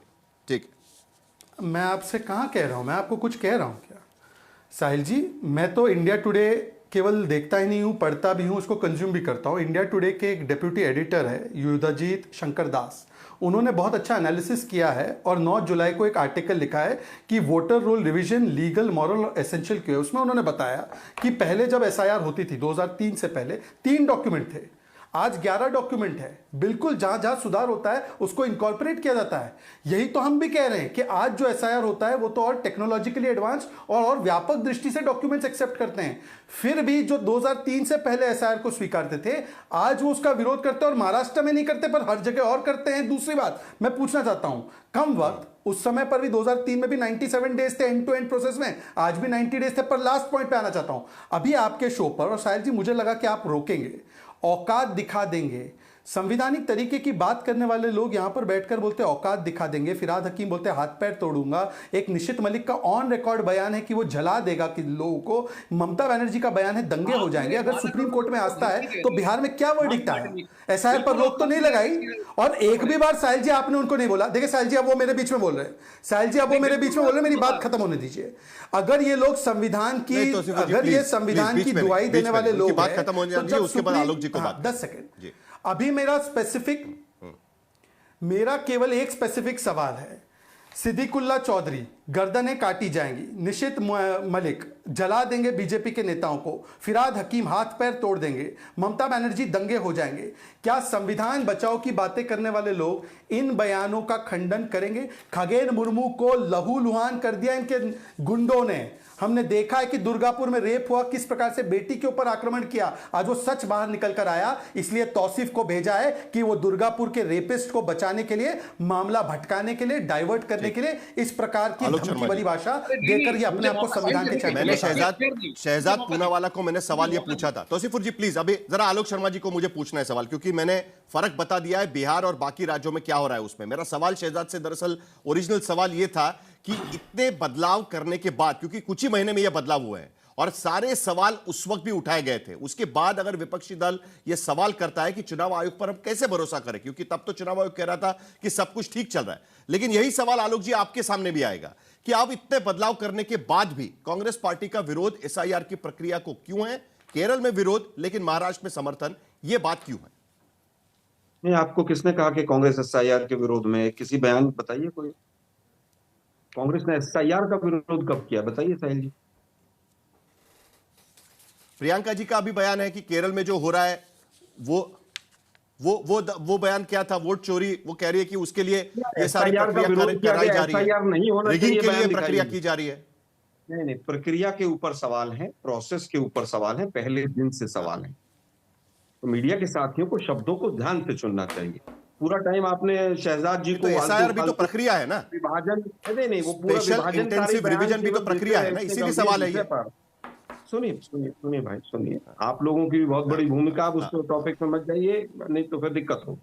ठीक है। मैं आपसे कहां कह रहा हूं, मैं आपको कुछ कह रहा हूं क्या? साहिल जी, मैं तो इंडिया टुडे केवल देखता ही नहीं हूं, पढ़ता भी हूं, उसको कंज्यूम भी करता हूं। इंडिया टुडे के एक डेप्यूटी एडिटर है युधाजीत शंकर दास, उन्होंने बहुत अच्छा एनालिसिस किया है और 9 जुलाई को एक आर्टिकल लिखा है कि voter roll revision legal, moral और एसेंशियल क्यों है। उसमें उन्होंने बताया कि पहले जब एसआईआर होती थी 2003 से पहले 3 डॉक्यूमेंट थे। आज 11 डॉक्यूमेंट है, बिल्कुल जहां जहां सुधार होता है उसको इनकॉर्पोरेट किया जाता है। यही तो हम भी कह रहे हैं कि आज जो एसआईआर होता है वो तो और टेक्नोलॉजिकली एडवांस और व्यापक दृष्टि से डॉक्यूमेंट्स एक्सेप्ट करते हैं। फिर भी जो 2003 से पहले एसआईआर को स्वीकारते थे, आज वो उसका विरोध करते हैं और महाराष्ट्र में नहीं करते पर हर जगह और करते हैं। दूसरी बात मैं पूछना चाहता हूं, कम वक्त उस समय पर भी 2003 में भी 97 डेज थे एंड टू एंड प्रोसेस में, आज भी 90 डेज थे। पर लास्ट पॉइंट पे आना चाहता हूं, अभी आपके शो पर, और साहिल जी मुझे लगा कि आप रोकेंगे, औकात दिखा देंगे। संविधानिक तरीके की बात करने वाले लोग यहां पर बैठकर बोलते औकात दिखा देंगे, फिराद हकीम बोलते हाथ पैर तोड़ूंगा। एक निशित मलिक का ऑन रिकॉर्ड बयान है कि वो जला देगा कि लोगों को। ममता बनर्जी का बयान है दंगे हो जाएंगे। अगर सुप्रीम कोर्ट में आस्था है तो बिहार में क्या वर्डिक्ट आया? एसआईआर पर रोक तो नहीं लगाई, और एक भी बार साहिल जी आपने उनको नहीं बोला। देखिए साहिल जी अब वो मेरे बीच में बोल रहे हैं, साहिल जी अब वो मेरे बीच में बोल रहे हैं, मेरी बात खत्म होने दीजिए। अगर ये लोग संविधान की, अगर ये संविधान की दुहाई देने वाले लोग बात खत्म होने दीजिए, उसके बाद आलोक जी को बात। 10 सेकंड। अभी मेरा केवल एक स्पेसिफिक सवाल है। सिद्दीकुल्ला चौधरी गर्दनें काटी जाएंगी, निशित मलिक जला देंगे बीजेपी के नेताओं को, फिराद हकीम हाथ पैर तोड़ देंगे, ममता बनर्जी दंगे हो जाएंगे। क्या संविधान बचाओ की बातें करने वाले लोग इन बयानों का खंडन करेंगे? खगेन मुर्मू को लहूलुहान कर दिया इनके गुंडों ने। हमने देखा है कि दुर्गापुर में रेप हुआ, किस प्रकार से बेटी के ऊपर आक्रमण किया। आज वो सच बाहर निकल कर आया, इसलिए तौसीफ को भेजा है कि वो दुर्गापुर के रेपिस्ट को बचाने के लिए, मामला भटकाने के लिए, डाइवर्ट करने के लिए इस प्रकार की धमकी भरी भाषा देकर ये अपने आप को संविधान के चैंपियन। मैंने शहजाद पूनावाला को मैंने सवाल ये पूछा था। तौसीफुर जी प्लीज अभी जरा आलोक शर्मा जी को मुझे पूछना है सवाल, क्योंकि मैंने फर्क बता दिया है बिहार और बाकी राज्यों में क्या हो रहा है उसमें। मेरा सवाल शहजाद से दरअसल ओरिजिनल सवाल ये था कि इतने बदलाव करने के बाद, क्योंकि कुछ ही महीने में यह बदलाव हुए हैं और सारे सवाल उस वक्त भी उठाए गए थे, उसके बाद अगर विपक्षी दल यह सवाल करता है कि चुनाव आयोग पर हम कैसे भरोसा करें, क्योंकि तब तो चुनाव आयोग कह रहा था कि सब कुछ ठीक चल रहा है। लेकिन यही सवाल आलोक जी आपके सामने भी आएगा कि अब इतने बदलाव करने के बाद भी कांग्रेस पार्टी का विरोध एसआईआर की प्रक्रिया को क्यों है? केरल में विरोध लेकिन महाराष्ट्र में समर्थन, यह बात क्यों है? नहीं, आपको किसने कहा कि कांग्रेस एसआईआर के विरोध में? किसी बयान बताइए कोई। कांग्रेस ने एसआईआर का विरोध कब किया बताइए साहिल जी। प्रियंका जी का अभी बयान है कि केरल में जो हो रहा है वो बयान क्या था? वोट चोरी, वो कह रही है कि उसके लिए ये सारी प्रक्रिया कराई जा रही है, रिगिंग के लिए प्रक्रिया की जा रही है। नहीं, प्रक्रिया के ऊपर सवाल है, प्रोसेस के ऊपर सवाल है, पहले दिन से सवाल है। तो मीडिया के साथियों को शब्दों को ध्यान से चुनना चाहिए। पूरा टाइम आपने शहजाद जी को, एसआईआर भी तो प्रक्रिया है ना, विभाजन नहीं, वो पूरा इंटेंसिव रिवीजन भी तो प्रक्रिया है ना, इसीलिए सवाल है ये। सुनिए भाई, सुनिए, आप लोगों की भी बहुत बड़ी भूमिका, आप उस टॉपिक में मत जाइए, नहीं तो फिर दिक्कत होगी।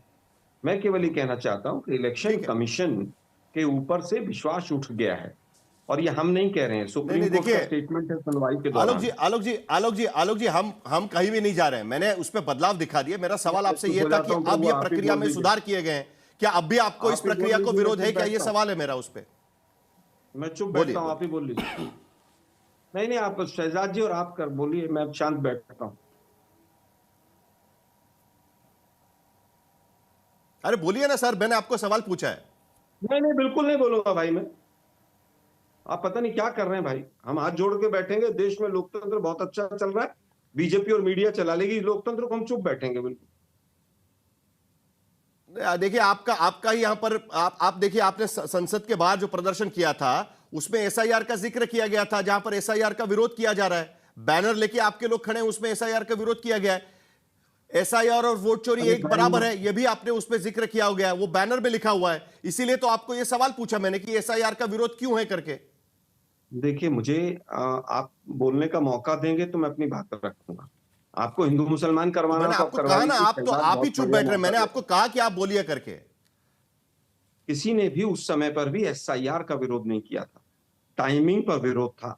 मैं केवल ये कहना चाहता हूँ कि इलेक्शन कमीशन के ऊपर से विश्वास उठ गया है, और ये हम नहीं कह रहे हैं, सुप्रीम कोर्ट का स्टेटमेंट है सुनवाई के दौरान। आलोक जी हम कहीं भी नहीं जा रहे हैं, मैंने उस पर बदलाव दिखा दिया। मेरा सवाल आपसे ये था कि अब ये प्रक्रिया में सुधार किए गए हैं, क्या अब भी आपको इस प्रक्रिया को विरोध है? क्या ये सवाल है मेरा उस पर? मैं चुप बैठता हूँ, आप ही बोल लीजिए। नहीं, आप शहजाद जी और आप कर बोलिए, मैं शांत बैठता हूँ। अरे बोलिए ना सर, मैंने आपको सवाल पूछा है। नहीं, बिल्कुल नहीं बोलूंगा भाई मैं। आप पता नहीं क्या कर रहे हैं भाई। हम हाथ जोड़ के बैठेंगे, देश में लोकतंत्र बहुत अच्छा चल रहा है, बीजेपी और मीडिया चला लेगी लोकतंत्र को, हम चुप बैठेंगे बिल्कुल। देखिए आपका ही यहां पर आप देखिए, आपने संसद के बाहर जो प्रदर्शन किया था उसमें एसआईआर का जिक्र किया गया था, जहां पर एसआईआर का विरोध किया जा रहा है। बैनर लेके आपके लोग खड़े हैं, उसमें एसआईआर का विरोध किया गया है। एसआईआर और वोट चोरी एक बराबर है, यह भी आपने उसमें जिक्र किया हो गया है, वो बैनर में लिखा हुआ है। इसीलिए तो आपको यह सवाल पूछा मैंने कि एसआईआर का विरोध क्यों है करके। देखिए, मुझे आप बोलने का मौका देंगे तो मैं अपनी बात रखूंगा। आपको हिंदू मुसलमान करवाना, मैंने आपको कहा ना, आप ही चुप बैठ रहे हैं। मैंने आपको कहा कि आप बोलिए करके। किसी ने भी उस समय पर भी एसआईआर का विरोध नहीं किया था। टाइमिंग पर विरोध था,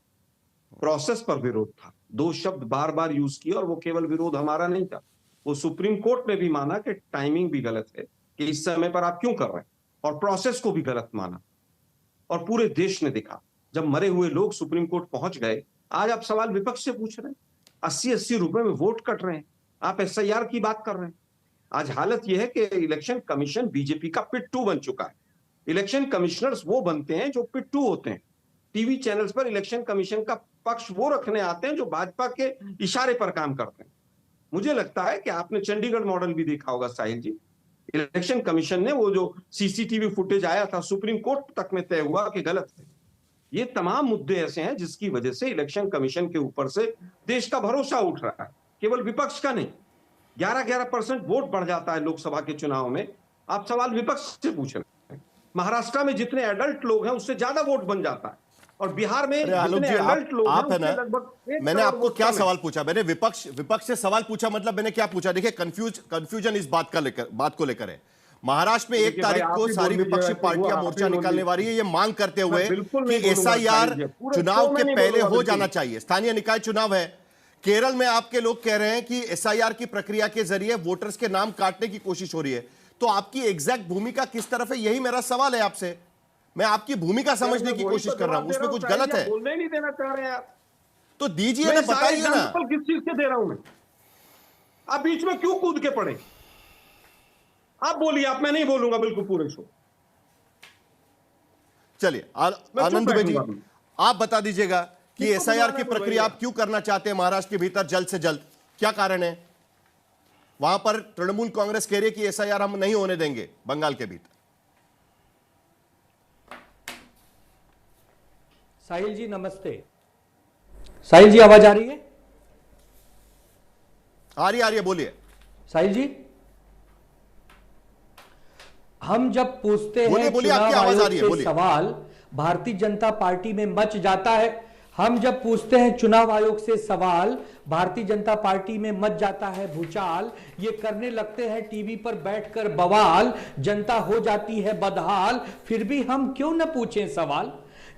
प्रोसेस पर विरोध था। दो शब्द बार बार यूज किए, और वो केवल विरोध हमारा नहीं था, वो सुप्रीम कोर्ट ने भी माना कि टाइमिंग भी गलत है, कि इस समय पर आप क्यों कर रहे हैं, और प्रोसेस को भी गलत माना। और पूरे देश ने देखा, जब मरे हुए लोग सुप्रीम कोर्ट पहुंच गए। आज आप सवाल विपक्ष से पूछ रहे हैं, 80-80 रुपए में वोट कट रहे हैं, आप एसआईआर की बात कर रहे हैं। आज हालत यह है कि इलेक्शन कमीशन बीजेपी का पिट्ठू बन चुका है। इलेक्शन कमिश्नर्स वो बनते हैं जो पिट्ठू होते हैं। टीवी चैनल्स पर इलेक्शन कमीशन का पक्ष वो रखने आते हैं जो भाजपा के इशारे पर काम करते हैं। मुझे लगता है कि आपने चंडीगढ़ मॉडल भी देखा होगा साहिल जी। इलेक्शन कमीशन ने वो जो सीसीटीवी फुटेज आया था सुप्रीम कोर्ट तक में तय हुआ कि गलत है। ये तमाम मुद्दे ऐसे हैं जिसकी वजह से इलेक्शन कमीशन के ऊपर से देश का भरोसा उठ रहा है, केवल विपक्ष का नहीं। 11% वोट बढ़ जाता है लोकसभा के चुनाव में। आप सवाल विपक्ष से पूछें, महाराष्ट्र में जितने एडल्ट लोग हैं उससे ज्यादा वोट बन जाता है, और बिहार में आलोक जी आप है ना, मैंने आपको क्या सवाल पूछा? मैंने विपक्ष से सवाल पूछा, मतलब मैंने क्या पूछा? देखिए कंफ्यूजन इस बात को लेकर है। महाराष्ट्र में 1 तारीख को सारी विपक्षी पार्टियां मोर्चा निकालने वाली है, ये मांग करते हुए कि एसआईआर चुनाव के पहले हो जाना चाहिए। स्थानीय निकाय चुनाव है। केरल में आपके लोग कह रहे हैं कि एसआईआर की प्रक्रिया के जरिए वोटर्स के नाम काटने की कोशिश हो रही है। तो आपकी एग्जैक्ट भूमिका किस तरफ है, यही मेरा सवाल है आपसे। मैं आपकी भूमिका समझने की कोशिश कर रहा हूं, उसमें कुछ गलत है बोलने नहीं देना चाह रहे हैं आप, तो दीजिए ना, बताइए ना। किस चीज के दे रहा हूं मैं? आप बीच में क्यों कूद के पड़े? आप बोलिए, आप, मैं नहीं बोलूंगा बिल्कुल पूरे शो। चलिए आनंद दुबे जी, आप बता दीजिएगा कि एसआईआर की प्रक्रिया आप क्यों करना चाहते हैं महाराष्ट्र के भीतर जल्द से जल्द, क्या कारण है? वहां पर तृणमूल कांग्रेस कह रही है कि एसआईआर हम नहीं होने देंगे बंगाल के भीतर। साहिल जी नमस्ते। साहिल जी आवाज आ रही है? आ रही है, बोलिए साहिल जी। हम जब पूछते हैं बोलिए, चुनाव आपकी आवाज आ रही है, आयोग से बोलिए। सवाल, भारतीय जनता पार्टी में मच जाता है। हम जब पूछते हैं चुनाव आयोग से सवाल, भारतीय जनता पार्टी में मच जाता है भूचाल। ये करने लगते हैं टीवी पर बैठकर बवाल, जनता हो जाती है बदहाल, फिर भी हम क्यों न पूछें सवाल।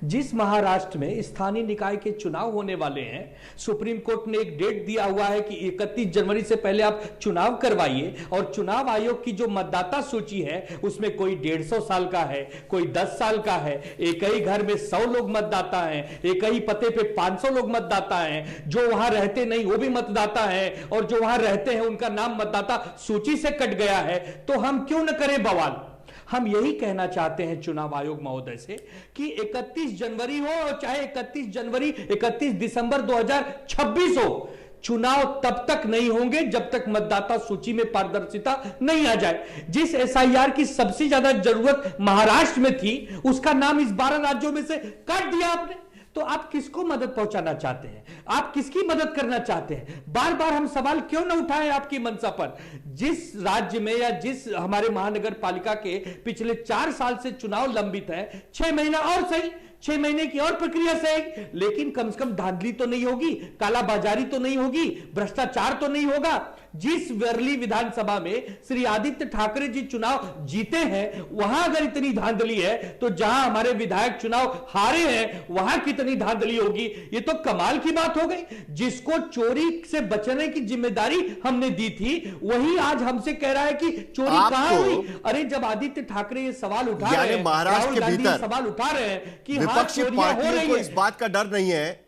जिस महाराष्ट्र में स्थानीय निकाय के चुनाव होने वाले हैं, सुप्रीम कोर्ट ने एक डेट दिया हुआ है कि 31 जनवरी से पहले आप चुनाव करवाइए, और चुनाव आयोग की जो मतदाता सूची है उसमें कोई 150 साल का है, कोई 10 साल का है, एक ही घर में 100 लोग मतदाता हैं, एक ही पते पे 500 लोग मतदाता हैं, जो वहां रहते नहीं वो भी मतदाता हैं, और जो वहां रहते हैं उनका नाम मतदाता सूची से कट गया है। तो हम क्यों न करें बवाल। हम यही कहना चाहते हैं चुनाव आयोग महोदय से कि 31 जनवरी हो चाहे 31 दिसंबर 2026 हो, चुनाव तब तक नहीं होंगे जब तक मतदाता सूची में पारदर्शिता नहीं आ जाए। जिस एसआईआर की सबसे ज्यादा जरूरत महाराष्ट्र में थी, उसका नाम इस 12 राज्यों में से काट दिया आपने। तो आप किसको मदद पहुंचाना चाहते हैं? आप किसकी मदद करना चाहते हैं? बार बार हम सवाल क्यों न उठाएं आपकी मंशा पर। जिस राज्य में या जिस हमारे महानगर पालिका के पिछले 4 साल से चुनाव लंबित है, 6 महीना और सही, 6 महीने की और प्रक्रिया सही, लेकिन कम से कम धांधली तो नहीं होगी, कालाबाजारी तो नहीं होगी, भ्रष्टाचार तो नहीं होगा। जिस वर्ली विधानसभा में श्री आदित्य ठाकरे जी चुनाव जीते हैं, वहां अगर इतनी धांधली है तो जहां हमारे विधायक चुनाव हारे हैं वहां कितनी धांधली होगी। ये तो कमाल की बात हो गई। जिसको चोरी से बचने की जिम्मेदारी हमने दी थी, वही आज हमसे कह रहा है कि चोरी कहां हुई। अरे जब आदित्य ठाकरे ये सवाल उठा रहे हैं, महाराष्ट्र के भीतर सवाल उठा रहे हैं कि विपक्षी पार्टियों को इस बात का डर नहीं है,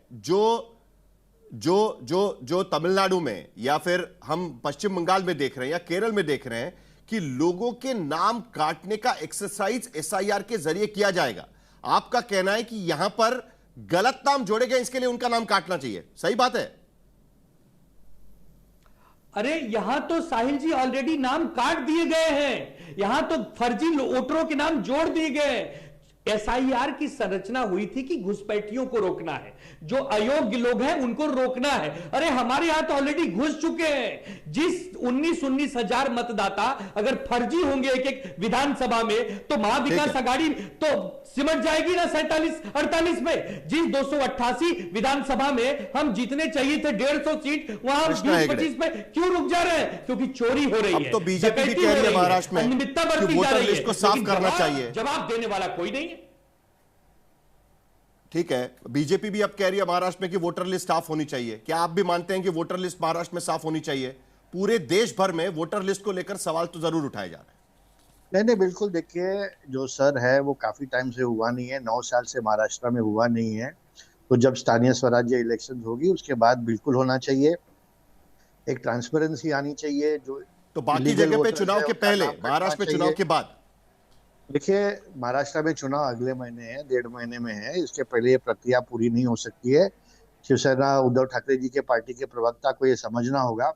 जो तमिलनाडु में या फिर हम पश्चिम बंगाल में देख रहे हैं या केरल में देख रहे हैं कि लोगों के नाम काटने का एक्सरसाइज एसआईआर के जरिए किया जाएगा। आपका कहना है कि यहां पर गलत नाम जोड़े गए, इसके लिए उनका नाम काटना चाहिए, सही बात है? अरे यहां तो साहिल जी ऑलरेडी नाम काट दिए गए हैं, यहां तो फर्जी वोटरों के नाम जोड़ दिए गए। एसआईआर की संरचना हुई थी कि घुसपैठियों को रोकना है, जो अयोग्य लोग हैं उनको रोकना है। अरे हमारे यहां तो ऑलरेडी घुस चुके हैं। जिस 19 हजार मतदाता अगर फर्जी होंगे एक एक विधानसभा में, तो महाविकास अघाड़ी तो सिमट जाएगी ना 47-48 में। जिस 288 विधानसभा में हम जीतने चाहिए थे 150 सीट, वहां 20-25 में क्यों रुक जा रहे हैं? क्योंकि चोरी हो रही है, तो बीजेपी भी कह रही है महाराष्ट्र में अनियमितता बरती जा रही है, को साफ करना चाहिए। जवाब देने वाला कोई नहीं है। ठीक है, बीजेपी भी अब कह रही है महाराष्ट्र में कि वोटर लिस्ट साफ होनी चाहिए। क्या आप भी मानते हैं कि वोटर लिस्ट महाराष्ट्र में साफ होनी चाहिए? पूरे देश भर में वोटर लिस्ट को लेकर सवाल तो जरूर उठाए जा रहे हैं। नहीं, बिल्कुल। देखिए, जो सर है वो काफी टाइम से हुआ नहीं है, 9 साल से महाराष्ट्र में हुआ नहीं है। तो जब स्थानीय स्वराज्य इलेक्शन होगी उसके बाद बिल्कुल होना चाहिए, एक ट्रांसपेरेंसी आनी चाहिए। जो तो बाकी जगह पे चुनाव के पहले, महाराष्ट्र में चुनाव के बाद? देखिए, महाराष्ट्र में चुनाव अगले महीने है, 1.5 महीने में है। इसके पहले ये प्रक्रिया पूरी नहीं हो सकती है। शिवसेना उद्धव ठाकरे जी के पार्टी के प्रवक्ता को ये समझना होगा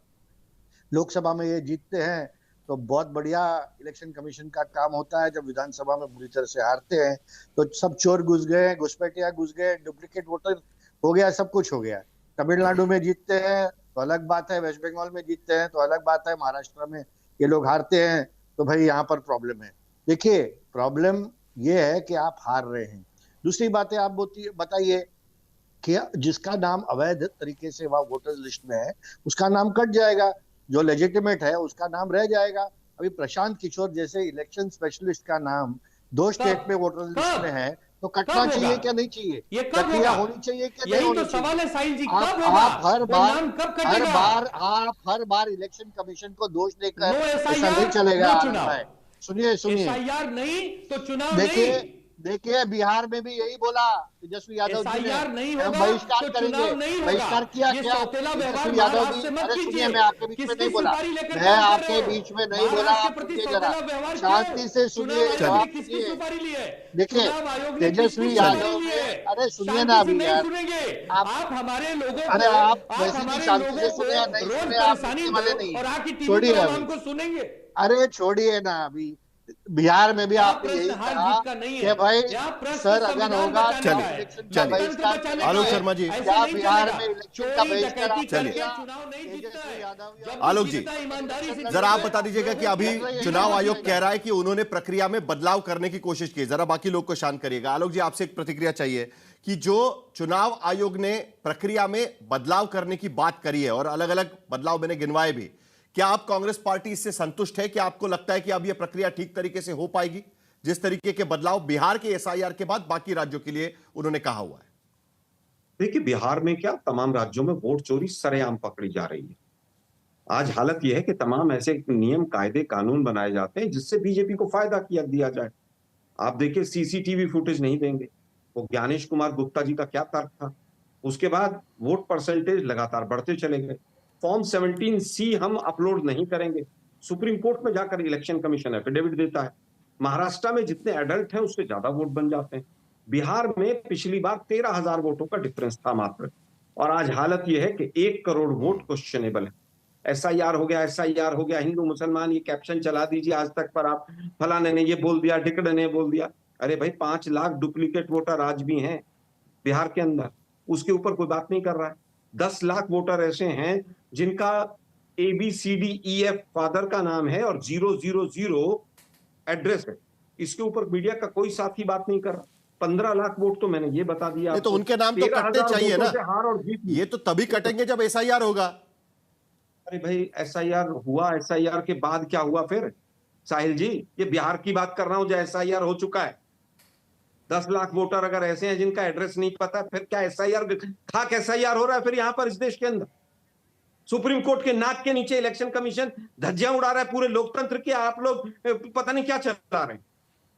लोकसभा में ये जीतते हैं तो बहुत बढ़िया इलेक्शन कमीशन का काम होता है। जब विधानसभा में बुरी तरह से हारते हैं तो सब चोर घुस गए, घुसपैठिया घुस गए, डुप्लीकेट वोटर हो गया, सब कुछ हो गया। तमिलनाडु में जीतते हैं तो अलग बात है, वेस्ट बंगाल में जीतते हैं तो अलग बात है, महाराष्ट्र में ये लोग हारते हैं तो भाई यहाँ पर प्रॉब्लम है। देखिए प्रॉब्लम ये है कि आप हार रहे हैं। दूसरी बात है, आप बताइए कि जिसका नाम अवैध तरीके से वहां वोटर्स लिस्ट में है उसका नाम कट जाएगा, जो लेजिटिमेट है उसका नाम रह जाएगा। अभी प्रशांत किशोर जैसे इलेक्शन स्पेशलिस्ट का नाम 2 स्टेट में वोटर्स लिस्ट में है तो कटना चाहिए क्या नहीं चाहिए? ये कब प्रक्रिया होगा? होनी चाहिए क्या यही नहीं होनी तो सवाल है साहिल जी, चाहिए? कब होगा? आप हर बार इलेक्शन कमीशन को दोष देकर ऐसा नहीं चलेगा। सुनिए SIR नहीं तो चुनाव नहीं। देखिए बिहार में भी यही बोला तेजस्वी यादव जी ने, नहीं होगा बहिष्कार तो करेंगे। चुनाव नहीं होगा। बहिष्कार किया ये क्या? सौतेला व्यवहार तेजस्वी यादव महाराज जी, से मत अरे कीजिए। सुनिए, मैं आपके बीच में नहीं बोला, मैं आपके बीच में नहीं बोला, आप सुनिए जरा, शांति से सुनिए, किसकी सुपारी ली है? देखिए तेजस्वी यादव ने, अरे सुनिए ना अभी यार, आप हमारे लोगों अरे आप वैसे भी शांति से सुने या नहीं सुने, आप सुनने वाले नहीं, छोड़िए हमको सुनेंगे। अरे छोड़िए ना, अभी बिहार में भी आपने यही कहा कि भाई सर अगर होगा चलिए आलोक शर्मा जी, क्या बिहार में इलेक्शन का बहिष्कार? चलिए आलोक जी, जरा आप बता दीजिएगा कि अभी चुनाव आयोग कह रहा है कि उन्होंने प्रक्रिया में बदलाव करने की कोशिश की। जरा बाकी लोग को शांत करिएगा। आलोक जी, आपसे एक प्रतिक्रिया चाहिए कि जो चुनाव आयोग ने प्रक्रिया में बदलाव करने की बात करी है और अलग अलग बदलाव मैंने गिनवाए भी, क्या आप कांग्रेस पार्टी इससे संतुष्ट है? कि आपको लगता है कि अब यह प्रक्रिया ठीक तरीके से हो पाएगी जिस तरीके के बदलाव बिहार के SIR के बाद बाकी राज्यों के लिए उन्होंने कहा हुआ है? देखिए बिहार में क्या, तमाम राज्यों में वोट चोरी सरेआम पकड़ी जा रही है। आज हालत यह है कि तमाम ऐसे नियम कायदे कानून बनाए जाते हैं जिससे बीजेपी को फायदा किया दिया जाए। आप देखिए CCTV फुटेज नहीं देंगे, वो ज्ञानेश कुमार गुप्ता जी का क्या तर्क था। उसके बाद वोट परसेंटेज लगातार बढ़ते चले गए। फॉर्म 17C हम अपलोड नहीं करेंगे, सुप्रीम कोर्ट में जाकर इलेक्शन कमीशन एफिडेविट देता है। महाराष्ट्र में जितने एडल्ट हैं उससे ज्यादा वोट बन जाते हैं। बिहार में पिछली बार 13,000 वोटों का डिफरेंस था मात्र, और आज हालत यह है कि 1 करोड़ वोट क्वेश्चनेबल है। SIR हो गया, SIR हो गया, हिंदू मुसलमान, ये कैप्शन चला दीजिए आज तक पर आप, फलाने ने ये बोल दिया, ढिकड़े ने बोल दिया। अरे भाई 5 लाख डुप्लीकेट वोटर आज भी हैं बिहार के अंदर, उसके ऊपर कोई बात नहीं कर रहा है। 10 लाख वोटर ऐसे हैं जिनका ABCDEF फादर का नाम है और 000 एड्रेस है, इसके ऊपर मीडिया का कोई साथी बात नहीं कर रहा। 15 लाख वोट तो मैंने ये बता दिया। तो उनके नाम तो कटने चाहिए ना, ये तो तभी कटेंगे जब SIR होगा। अरे भाई SIR हुआ, SIR के बाद क्या हुआ फिर? साहिल जी, ये बिहार की बात कर रहा हूं जो SIR हो चुका है। 10 लाख वोटर अगर ऐसे हैं जिनका एड्रेस नहीं पता, फिर क्या SIR खाक SIR हो रहा है फिर यहाँ पर इस देश के अंदर? सुप्रीम कोर्ट के नाक के नीचे इलेक्शन कमीशन धज्जियां उड़ा रहा है पूरे लोकतंत्र की। आप लोग पता नहीं क्या चला रहे हैं।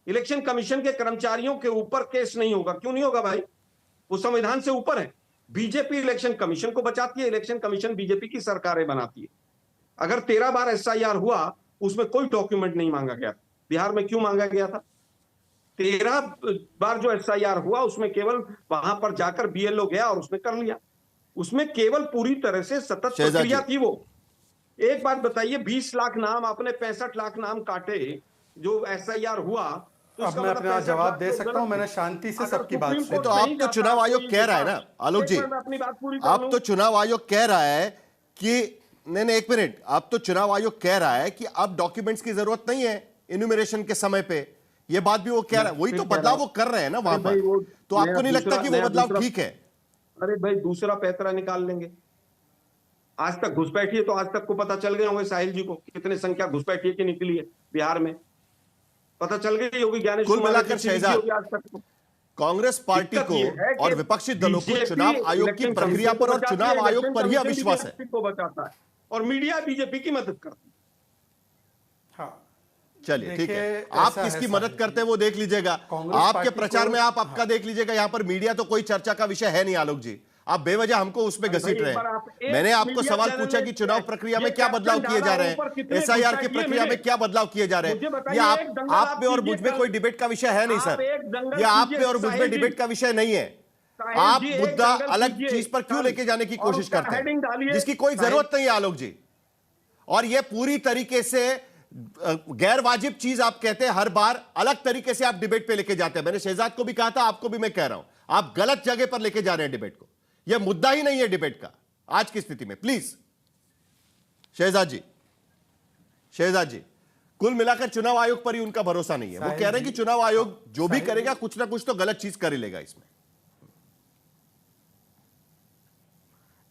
इलेक्शन कमीशन के कर्मचारियों के ऊपर केस नहीं होगा, क्यों नहीं होगा भाई? वो संविधान से ऊपर है। बीजेपी इलेक्शन कमीशन को बचाती है, इलेक्शन कमीशन बीजेपी की सरकारें बनाती है। अगर 13 बार SIR हुआ उसमें कोई डॉक्यूमेंट नहीं मांगा गया, बिहार में क्यों मांगा गया था? 13 बार जो SIR हुआ उसमें केवल वहां पर जाकर BLO गया और उसने कर लिया, उसमें केवल पूरी तरह से सतत प्रक्रिया थी। वो एक बात बताइए, 20 लाख नाम आपने 65 लाख नाम काटे जो SIR हुआ, तो अब मैं अपना जवाब दे सकता हूं, मैंने शांति से सबकी बात सुनी। तो आप तो चुनाव आयोग कह रहा है ना आलोक जी, आप तो चुनाव आयोग कह रहा है कि नहीं, एक मिनट, आप तो चुनाव आयोग कह रहा है कि अब डॉक्यूमेंट्स की जरूरत नहीं है इन्यूमरेशन के समय पे, ये बात भी वो कह रहा है, वही तो बदलाव वो कर रहे हैं ना वहां पर। तो आपको नहीं लगता कि वो बदलाव ठीक है? अरे भाई दूसरा पैतरा निकाल लेंगे। आज तक घुसपैठी है तो आज तक को पता चल गया होगा साहिल जी को कितने संख्या घुसपैठी की निकली है बिहार में, पता चल गई होगी। ज्ञानेश कुल मिलाकर शहजाद, कांग्रेस पार्टी को और विपक्षी दलों को चुनाव आयोग की प्रक्रिया पर और चुनाव आयोग पर ही अविश्वास है, को बचाता है और मीडिया बीजेपी की मदद करती है। चलिए ठीक है, आप किसकी मदद करते हैं वो देख लीजिएगा, आपके प्रचार में आप आपका देख लीजिएगा। यहां पर मीडिया तो कोई चर्चा का विषय है नहीं आलोक जी, आप बेवजह हमको उसमें घसीट रहे हैं। मैंने आपको सवाल पूछा कि चुनाव प्रक्रिया में क्या बदलाव किए जा रहे हैं, SIR की प्रक्रिया में क्या बदलाव किए जा रहे हैं। ये आप में और मुझ में कोई डिबेट का विषय है नहीं सर, ये आप में और मुझ में डिबेट का विषय नहीं है। आप मुद्दा अलग चीज पर क्यों लेके जाने की कोशिश करते हैं जिसकी कोई जरूरत नहीं है आलोक जी। और यह पूरी तरीके से गैर वाजिब चीज आप कहते हैं, हर बार अलग तरीके से आप डिबेट पे लेके जाते हैं। मैंने शहजाद को भी कहा था, आपको भी मैं कह रहा हूं, आप गलत जगह पर लेके जा रहे हैं डिबेट को। यह मुद्दा ही नहीं है डिबेट का आज की स्थिति में। प्लीज शहजाद जी, कुल मिलाकर चुनाव आयोग पर ही उनका भरोसा नहीं है। वो कह रहे हैं कि चुनाव आयोग जो भी करेगा कुछ ना कुछ तो गलत चीज कर ही लेगा इसमें।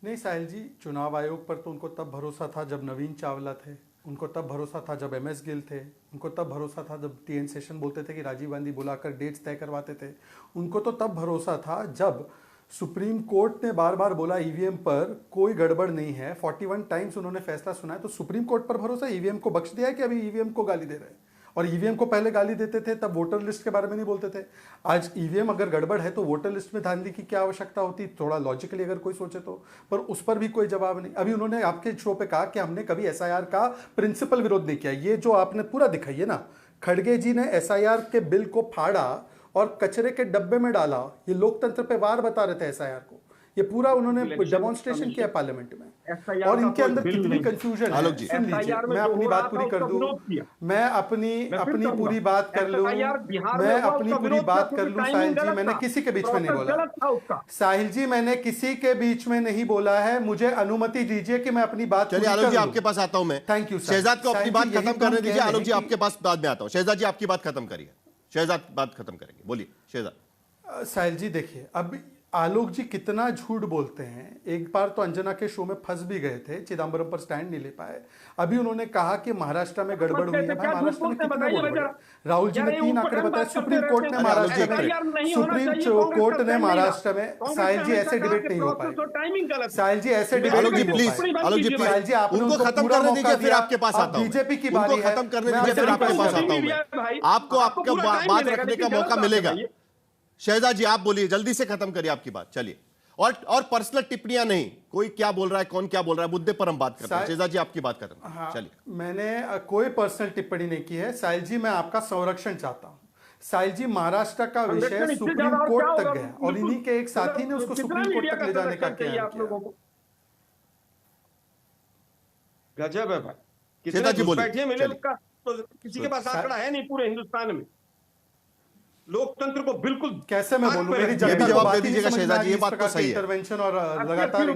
नहीं साहिल जी, चुनाव आयोग पर तो उनको तब भरोसा था जब नवीन चावला थे, उनको तब भरोसा था जब MS गिल थे, उनको तब भरोसा था जब TN सेशन बोलते थे कि राजीव गांधी बुलाकर डेट्स तय करवाते थे, उनको तो तब भरोसा था जब सुप्रीम कोर्ट ने बार बार बोला EVM पर कोई गड़बड़ नहीं है, 41 टाइम्स उन्होंने फैसला सुना है। तो सुप्रीम कोर्ट पर भरोसा, EVM को बख्श दिया है कि अभी EVM को गाली दे रहे हैं? और EVM को पहले गाली देते थे तब वोटर लिस्ट के बारे में नहीं बोलते थे। आज EVM अगर गड़बड़ है तो वोटर लिस्ट में धांधली की क्या आवश्यकता होती, थोड़ा लॉजिकली अगर कोई सोचे तो। पर उस पर भी कोई जवाब नहीं। अभी उन्होंने आपके शो पे कहा कि हमने कभी SIR का प्रिंसिपल विरोध नहीं किया। ये जो आपने पूरा दिखाइए ना, खड़गे जी ने SIR के बिल को फाड़ा और कचरे के डब्बे में डाला, ये लोकतंत्र पे वार बता रहे थे SIR को। ये पूरा उन्होंने डेमोन्स्ट्रेशन किया पार्लियामेंट में, और इनके अंदर कितनी कंफ्यूजन है। सुन लीजिए, मैं अपनी बात पूरी कर दूं, मैं अपनी पूरी बात कर लूं, मैं अपनी पूरी बात कर लूं। साहिल जी, मैंने किसी के बीच में नहीं बोला। साहिल जी, मैंने किसी के बीच में नहीं बोला है। मुझे अनुमति दीजिए कि मैं अपनी बात। चलिए आलोक जी, आपके पास आता हूं मैं। Thank you. शहजाद को अपनी बात खत्म करने दीजिए। आलोक जी, आपके पास बाद में आता हूं। शहजाद जी, आपकी बात खत्म करिए। शहजाद बात खत्म करेंगे, बोलिए शहजाद। साहिल जी देखिए, अब आलोक जी कितना झूठ बोलते हैं। एक बार तो अंजना के शो में फंस भी गए थे, चिदम्बरम पर स्टैंड नहीं ले पाए। अभी उन्होंने कहा कि महाराष्ट्र में गड़बड़ हुई है। भाई महाराष्ट्र में कितना गड़बड़ है? राहुल जी ने 3 आंकड़े बताए। सुप्रीम कोर्ट ने महाराष्ट्र में, साहिल जी ऐसे डिबेट नहीं हो पाए। साहिल जी ऐसे डिबेट आलोक जी प्लीज, साहिल जी आप उनको खत्म करने दीजिए, फिर आपके पास आता हूं। बीजेपी की बारी है, खत्म करने दीजिए, फिर आपके पास आता हूं। आपको आपका बात रखने का मौका मिलेगा। शहजाद जी आप बोलिए, जल्दी से खत्म करिए आपकी बात। चलिए, और पर्सनल टिप्पणियां नहीं, कोई क्या बोल रहा है, कौन क्या बोल रहा है, मुद्दे पर हम बात करते हैं। शहजाद जी आपकी बात खत्म। हाँ, चलिए। मैंने कोई पर्सनल टिप्पणी नहीं की है। साहिल जी, मैं आपका संरक्षण चाहता हूं। साहिल जी, महाराष्ट्र का विषय सुप्रीम कोर्ट तक गया और इन्हीं के एक साथी ने उसको सुप्रीम कोर्ट तक ले जाने का किया। गजब है भाई। शहजाद जी बोलिए। किसी के पास आंकड़ा है नहीं पूरे हिंदुस्तान में। लोकतंत्र को बिल्कुल कैसे मैं बोलूं, मेरी जवाब दे दीजिएगा शहजाद जी, ये बात तो सही है। इंटरवेंशन और लगातार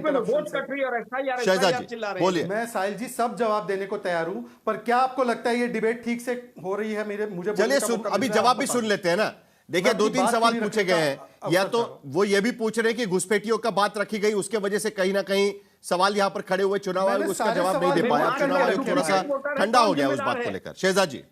शहजाद जी बोलिए। मैं साहिल जी सब जवाब देने को तैयार हूं, पर क्या आपको लगता है ये डिबेट ठीक से हो रही है? मुझे चलिए अभी जवाब भी सुन लेते हैं ना। देखिए 2-3 सवाल पूछे गए हैं। या तो वो ये भी पूछ रहे हैं कि घुसपैठियों का बात रखी गई, उसके वजह से कहीं ना कहीं सवाल यहां पर खड़े हुए। चुनाव आयोग उसका जवाब नहीं दे पाया। चुनाव आयोग थोड़ा सा ठंडा हो गया उस बात को लेकर। शहजाद जी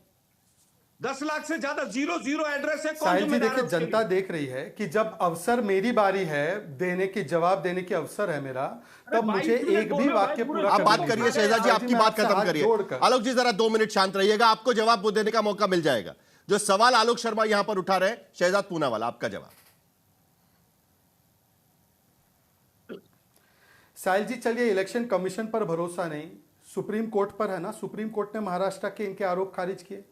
10 लाख से ज्यादा 0 एड्रेस है। साहिल जी देखिए, जनता देख रही है कि जब अवसर मेरी बारी है देने की, जवाब देने की अवसर है मेरा, तब मुझे एक भी वाक्य पूरा। आप बात करिए शहजाद जी, आपकी बात खत्म करिए। आलोक जी जरा 2 मिनट शांत रहिएगा, आपको जवाब देने का मौका मिल जाएगा। जो सवाल आलोक शर्मा यहां पर उठा रहे हैं, शहजाद पूनावाला आपका जवाब। साहिल जी चलिए, इलेक्शन कमीशन पर भरोसा नहीं, सुप्रीम कोर्ट पर है ना। सुप्रीम कोर्ट ने महाराष्ट्र के इनके आरोप खारिज किए।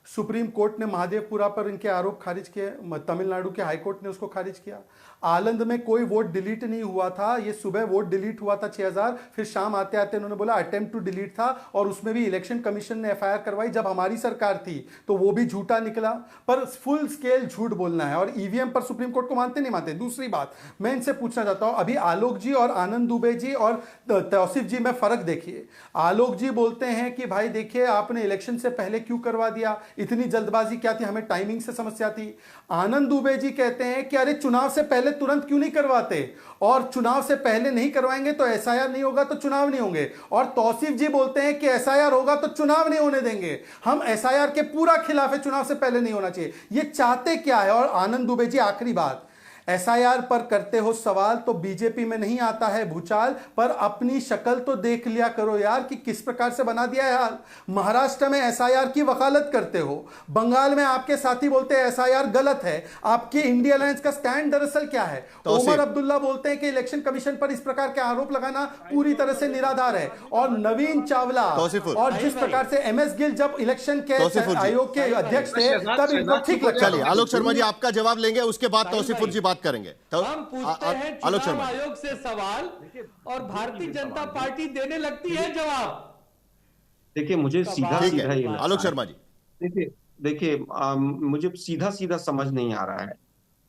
सुप्रीम कोर्ट ने महादेवपुरा पर इनके आरोप खारिज किए। तमिलनाडु के हाईकोर्ट ने उसको खारिज किया। आलंद में कोई वोट डिलीट नहीं हुआ था। ये सुबह वोट डिलीट हुआ था 6000, फिर शाम आते आते उन्होंने बोला अटेम्प्ट टू डिलीट था, और उसमें भी इलेक्शन कमीशन ने FIR करवाई जब हमारी सरकार थी, तो वो भी झूठा निकला। पर फुल स्केल झूठ बोलना है। और EVM पर सुप्रीम कोर्ट को मानते नहीं मानते। दूसरी बात मैं इनसे पूछना चाहता हूं, अभी आलोक जी और आनंद दुबे जी और तौसीफ जी में फर्क देखिए। आलोक जी बोलते हैं कि भाई देखिए आपने इलेक्शन से पहले क्यों करवा दिया, इतनी जल्दबाजी क्या थी, हमें टाइमिंग से समस्या थी। आनंद दुबे जी कहते हैं कि अरे चुनाव से पहले तुरंत क्यों नहीं करवाते, और चुनाव से पहले नहीं करवाएंगे तो SIR नहीं होगा तो चुनाव नहीं होंगे। और तौसीफ जी बोलते हैं कि SIR होगा तो चुनाव नहीं होने देंगे। हम SIR के पूरा खिलाफ है, चुनाव से पहले नहीं होना चाहिए। ये चाहते क्या है? और आनंद दुबे जी आखिरी बात, SIR पर करते हो सवाल तो बीजेपी में नहीं आता है भूचाल, पर अपनी शक्ल तो देख लिया करो यार कि किस प्रकार से बना दिया है हाल। महाराष्ट्र में SIR की वकालत करते हो, बंगाल में आपके साथी बोलते हैं SIR गलत है। आपकी इंडिया अलायंस का स्टैंड दरअसल क्या है? उमर अब्दुल्ला बोलते हैं कि इलेक्शन कमीशन पर इस प्रकार के आरोप लगाना पूरी तरह से निराधार है। और नवीन चावला और जिस प्रकार से MS गिल जब इलेक्शन के आयोग के अध्यक्ष थे तब इनको ठीक लगता। चलिए आलोक शर्मा जी आपका जवाब लेंगे, उसके बाद तौसीफुर जी बात करेंगे। तो हम पूछते हैं चुनाव आयोग से सवाल और भारतीय जनता पार्टी देने लगती है जवाब। देखिए मुझे सीधा ठीक सीधा है, ये आलोक शर्मा जी। देखिए मुझे सीधा सीधा समझ नहीं आ रहा है।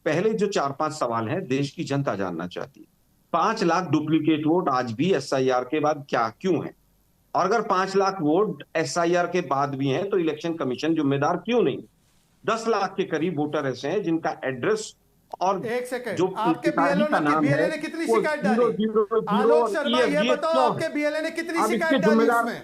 पहले जो 4-5 सवाल हैं देश की जनता जानना चाहती है। 5 लाख डुप्लीकेट वोट आज भी एसआईआर के बाद क्यों है? और अगर 5 लाख वोट एसआईआर के बाद भी हैं तो इलेक्शन कमीशन जिम्मेदार क्यों नहीं? 10 लाख के करीब वोटर ऐसे हैं जिनका एड्रेस और एक सेकंड, जो आपके पिताजी का नाम बीएलए है ने कितनी वो शिकायत डाली? 000 आलोक शर्मा और ये बताओ, क्यों आपके है? बीएलए ने कितनी अब इसके शिकायत डाली जिम्मेदार- उसमें?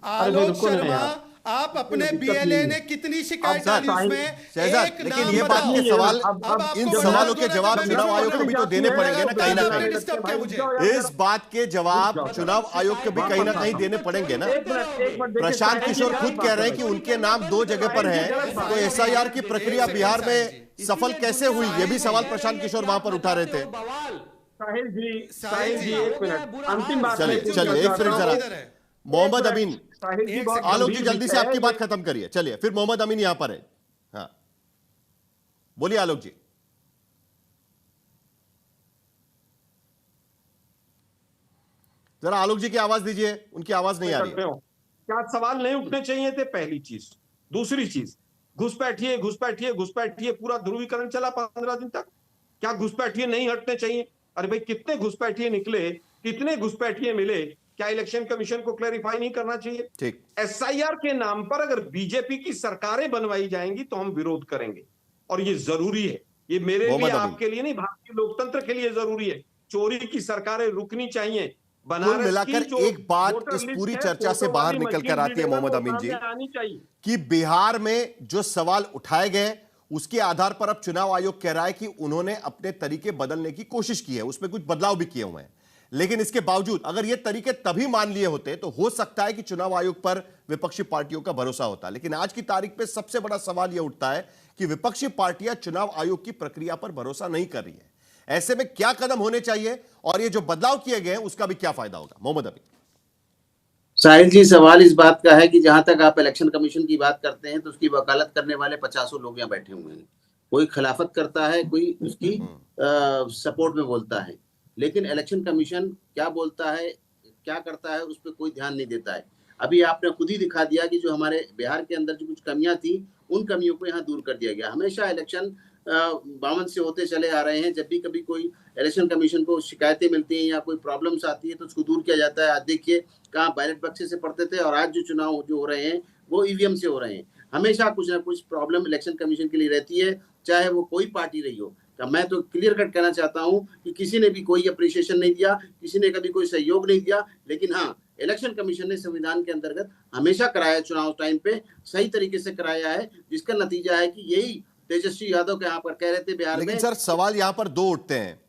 अरे भाई आलोक रुको ना शर्मा, यार। आप अपने दिक्कत बीएलए नहीं है। ने कितनी शिकायत अब डाली साहब, उसमें? शहजाद, एक लेकिन नाम ये बात के बताओ। सवाल, अब आपको इन बता सवालों दो के ना, जवाब जब चुनाव मैं आयोग को भी तो देने पड़ेंगे ना कहीं ना कहीं। डिस्टर्ब किया मुझे। इस बात के जवाब चुनाव आयोग को भी कहीं ना कहीं देने पड़ेंगे ना। प्रशांत किशोर खुद कह रहे हैं कि उनके नाम 2 जगह पर हैं, तो एसआईआर की प्रक्रिया बिहार में सफल कैसे हुई, ये भी सवाल प्रशांत किशोर वहां पर उठा रहे थे। साहिल जी एक मिनट, अंतिम बात चलिए मैं चलिए एक मिनट जरा, मोहम्मद अमीन, साहिल जी बहुत आलोक जी गंभीर जल्दी से विषय आपकी है। बात खत्म करिए, चलिए फिर मोहम्मद अमीन यहां पर है। हाँ बोलिए आलोक जी। जरा आलोक जी की आवाज दीजिए, उनकी आवाज नहीं आ रही है। क्या सवाल नहीं उठने चाहिए थे? पहली चीज। दूसरी चीज, घुसपैठिए पूरा ध्रुवीकरण चला 15 दिन तक। क्या घुसपैठिए नहीं हटने चाहिए? अरे भाई कितने घुसपैठिए निकले, कितने घुसपैठिए मिले? क्या इलेक्शन कमीशन को क्लैरिफाई नहीं करना चाहिए? ठीक। एसआईआर के नाम पर अगर बीजेपी की सरकारें बनवाई जाएंगी तो हम विरोध करेंगे, और ये जरूरी है। ये मेरे लिए, आपके लिए नहीं, भारतीय लोकतंत्र के लिए जरूरी है। चोरी की सरकारें रुकनी चाहिए। कुल मिलाकर एक बात इस पूरी चर्चा से बाहर निकल कर आती है मोहम्मद अमीन जी, आनी चाहिए कि बिहार में जो सवाल उठाए गए उसके आधार पर अब चुनाव आयोग कह रहा है कि उन्होंने अपने तरीके बदलने की कोशिश की है, उसमें कुछ बदलाव भी किए हुए हैं। लेकिन इसके बावजूद अगर ये तरीके तभी मान लिए होते तो हो सकता है कि चुनाव आयोग पर विपक्षी पार्टियों का भरोसा होता। लेकिन आज की तारीख पे सबसे बड़ा सवाल यह उठता है कि विपक्षी पार्टियां चुनाव आयोग की प्रक्रिया पर भरोसा नहीं कर रही है। ऐसे में क्या कदम होने चाहिए और ये जो बदलाव किए गए हैं उसका भी क्या फायदा होगा? मोहम्मद अमीन। साहिल जी, सवाल इस बात का है कि जहां तक आप इलेक्शन कमीशन की बात करते हैं तो उसकी वकालत करने वाले 50 लोग यहाँ बैठे हुए हैं। कोई खिलाफत करता है, कोई उसकी सपोर्ट में बोलता है, लेकिन इलेक्शन कमीशन क्या बोलता है, क्या करता है, उस पर कोई ध्यान नहीं देता है। अभी आपने खुद ही दिखा दिया कि जो हमारे बिहार के अंदर जो कुछ कमियां थी, उन कमियों को यहाँ दूर कर दिया गया। हमेशा इलेक्शन 52 से होते चले आ रहे हैं। जब भी कभी कोई इलेक्शन कमीशन को शिकायतें मिलती हैं या कोई प्रॉब्लम्स आती है तो उसको दूर किया जाता है। आज देखिए कहाँ बैलेट बक्से से पड़ते थे और आज जो चुनाव जो हो रहे हैं वो ईवीएम से हो रहे हैं। हमेशा कुछ ना कुछ प्रॉब्लम इलेक्शन कमीशन के लिए रहती है, चाहे वो कोई पार्टी रही हो। मैं तो क्लियर कट कहना चाहता हूं कि किसी ने भी कोई अप्रिशिएशन नहीं दिया, किसी ने कभी कोई सहयोग नहीं दिया, लेकिन हाँ, इलेक्शन कमीशन ने संविधान के अंतर्गत हमेशा कराया, चुनाव टाइम पे सही तरीके से कराया है, जिसका नतीजा है कि यही तेजस्वी यादव के यहाँ पर कह रहे थे बिहार में। लेकिन सर सवाल यहाँ पर 2 उठते हैं।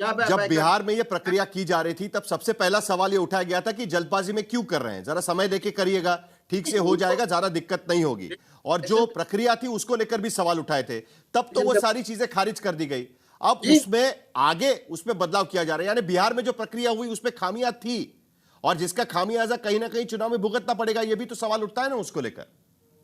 जब बिहार में ये प्रक्रिया की जा रही थी तब सबसे पहला सवाल ये उठाया गया था कि जल्दबाजी में क्यों कर रहे हैं, जरा समय देके करिएगा, ठीक से हो जाएगा, ज्यादा दिक्कत नहीं होगी। और जो प्रक्रिया थी उसको लेकर भी सवाल उठाए थे, तब तो वो सारी चीजें खारिज कर दी गई। अब उसमें आगे उसमें बदलाव किया जा रहा है, यानी बिहार में जो प्रक्रिया हुई उसमें खामियां थी और जिसका खामियाजा कहीं ना कहीं चुनाव में भुगतना पड़ेगा, ये भी तो सवाल उठता है ना उसको लेकर।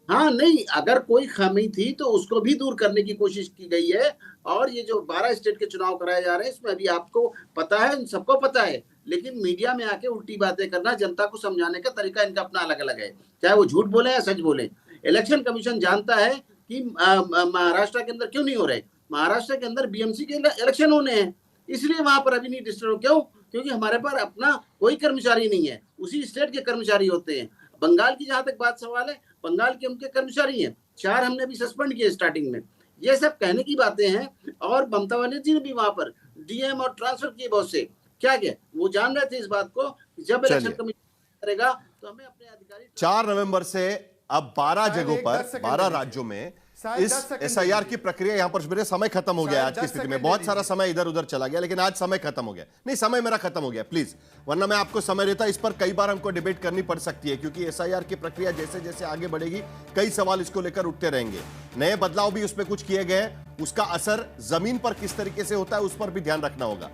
हाँ नहीं, अगर कोई खामी थी तो उसको भी दूर करने की कोशिश की गई है। और ये जो 12 स्टेट के चुनाव कराए जा रहे हैं इसमें अभी आपको पता है, सबको पता है, लेकिन मीडिया में आके उल्टी बातें करना, जनता को समझाने का तरीका इनका अपना अलग अलग है, चाहे वो झूठ बोले या सच बोले। इलेक्शन कमीशन जानता है कि महाराष्ट्र के अंदर क्यों नहीं हो रहे। महाराष्ट्र के अंदर बीएमसी के इलेक्शन होने हैं, इसलिए वहां पर अभी नहीं डिस्टर्ब। क्यों? क्योंकि हमारे पास अपना कोई कर्मचारी नहीं है, उसी स्टेट के कर्मचारी होते हैं। बंगाल की जहां तक बात सवाल है, बंगाल के उनके कर्मचारी हैं, 4 हमने भी सस्पेंड किए स्टार्टिंग में। ये सब कहने की बातें हैं। और ममता बनर्जी ने भी वहां पर डीएम और ट्रांसफर किए बहुत से। क्या वो जान रहे थे इस बात को, जब इलेक्शन कमीशन करेगा तो हमें अपने अधिकारी 4 नवंबर से अब 12 जगहों पर 12 राज्यों में इस एसआईआर की प्रक्रिया, यहां पर मेरे समय खत्म हो गया आज की स्थिति में, बहुत सारा समय इधर उधर चला गया, लेकिन आज समय खत्म हो गया। नहीं, समय मेरा खत्म हो गया प्लीज, वरना मैं आपको समय देता। इस पर कई बार हमको डिबेट करनी पड़ सकती है, क्योंकि एसआईआर की प्रक्रिया जैसे जैसे आगे बढ़ेगी कई सवाल इसको लेकर उठते रहेंगे। नए बदलाव भी उसमें कुछ किए गए, उसका असर जमीन पर किस तरीके से होता है उस पर भी ध्यान रखना होगा।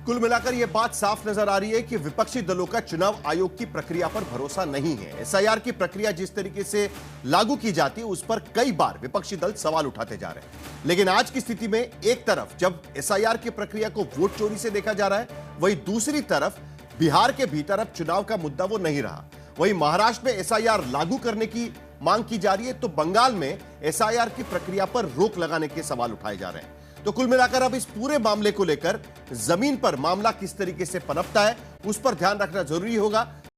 कुल मिलाकर यह बात साफ नजर आ रही है कि विपक्षी दलों का चुनाव आयोग की प्रक्रिया पर भरोसा नहीं है। एसआईआर की प्रक्रिया जिस तरीके से लागू की जाती है उस पर कई बार विपक्षी दल सवाल उठाते जा रहे हैं। लेकिन आज की स्थिति में एक तरफ जब एसआईआर की प्रक्रिया को वोट चोरी से देखा जा रहा है, वहीं दूसरी तरफ बिहार के भीतर अब चुनाव का मुद्दा वो नहीं रहा। वहीं महाराष्ट्र में एसआईआर लागू करने की मांग की जा रही है, तो बंगाल में एसआईआर की प्रक्रिया पर रोक लगाने के सवाल उठाए जा रहे हैं। तो कुल मिलाकर अब इस पूरे मामले को लेकर जमीन पर मामला किस तरीके से पनपता है, उस पर ध्यान रखना जरूरी होगा।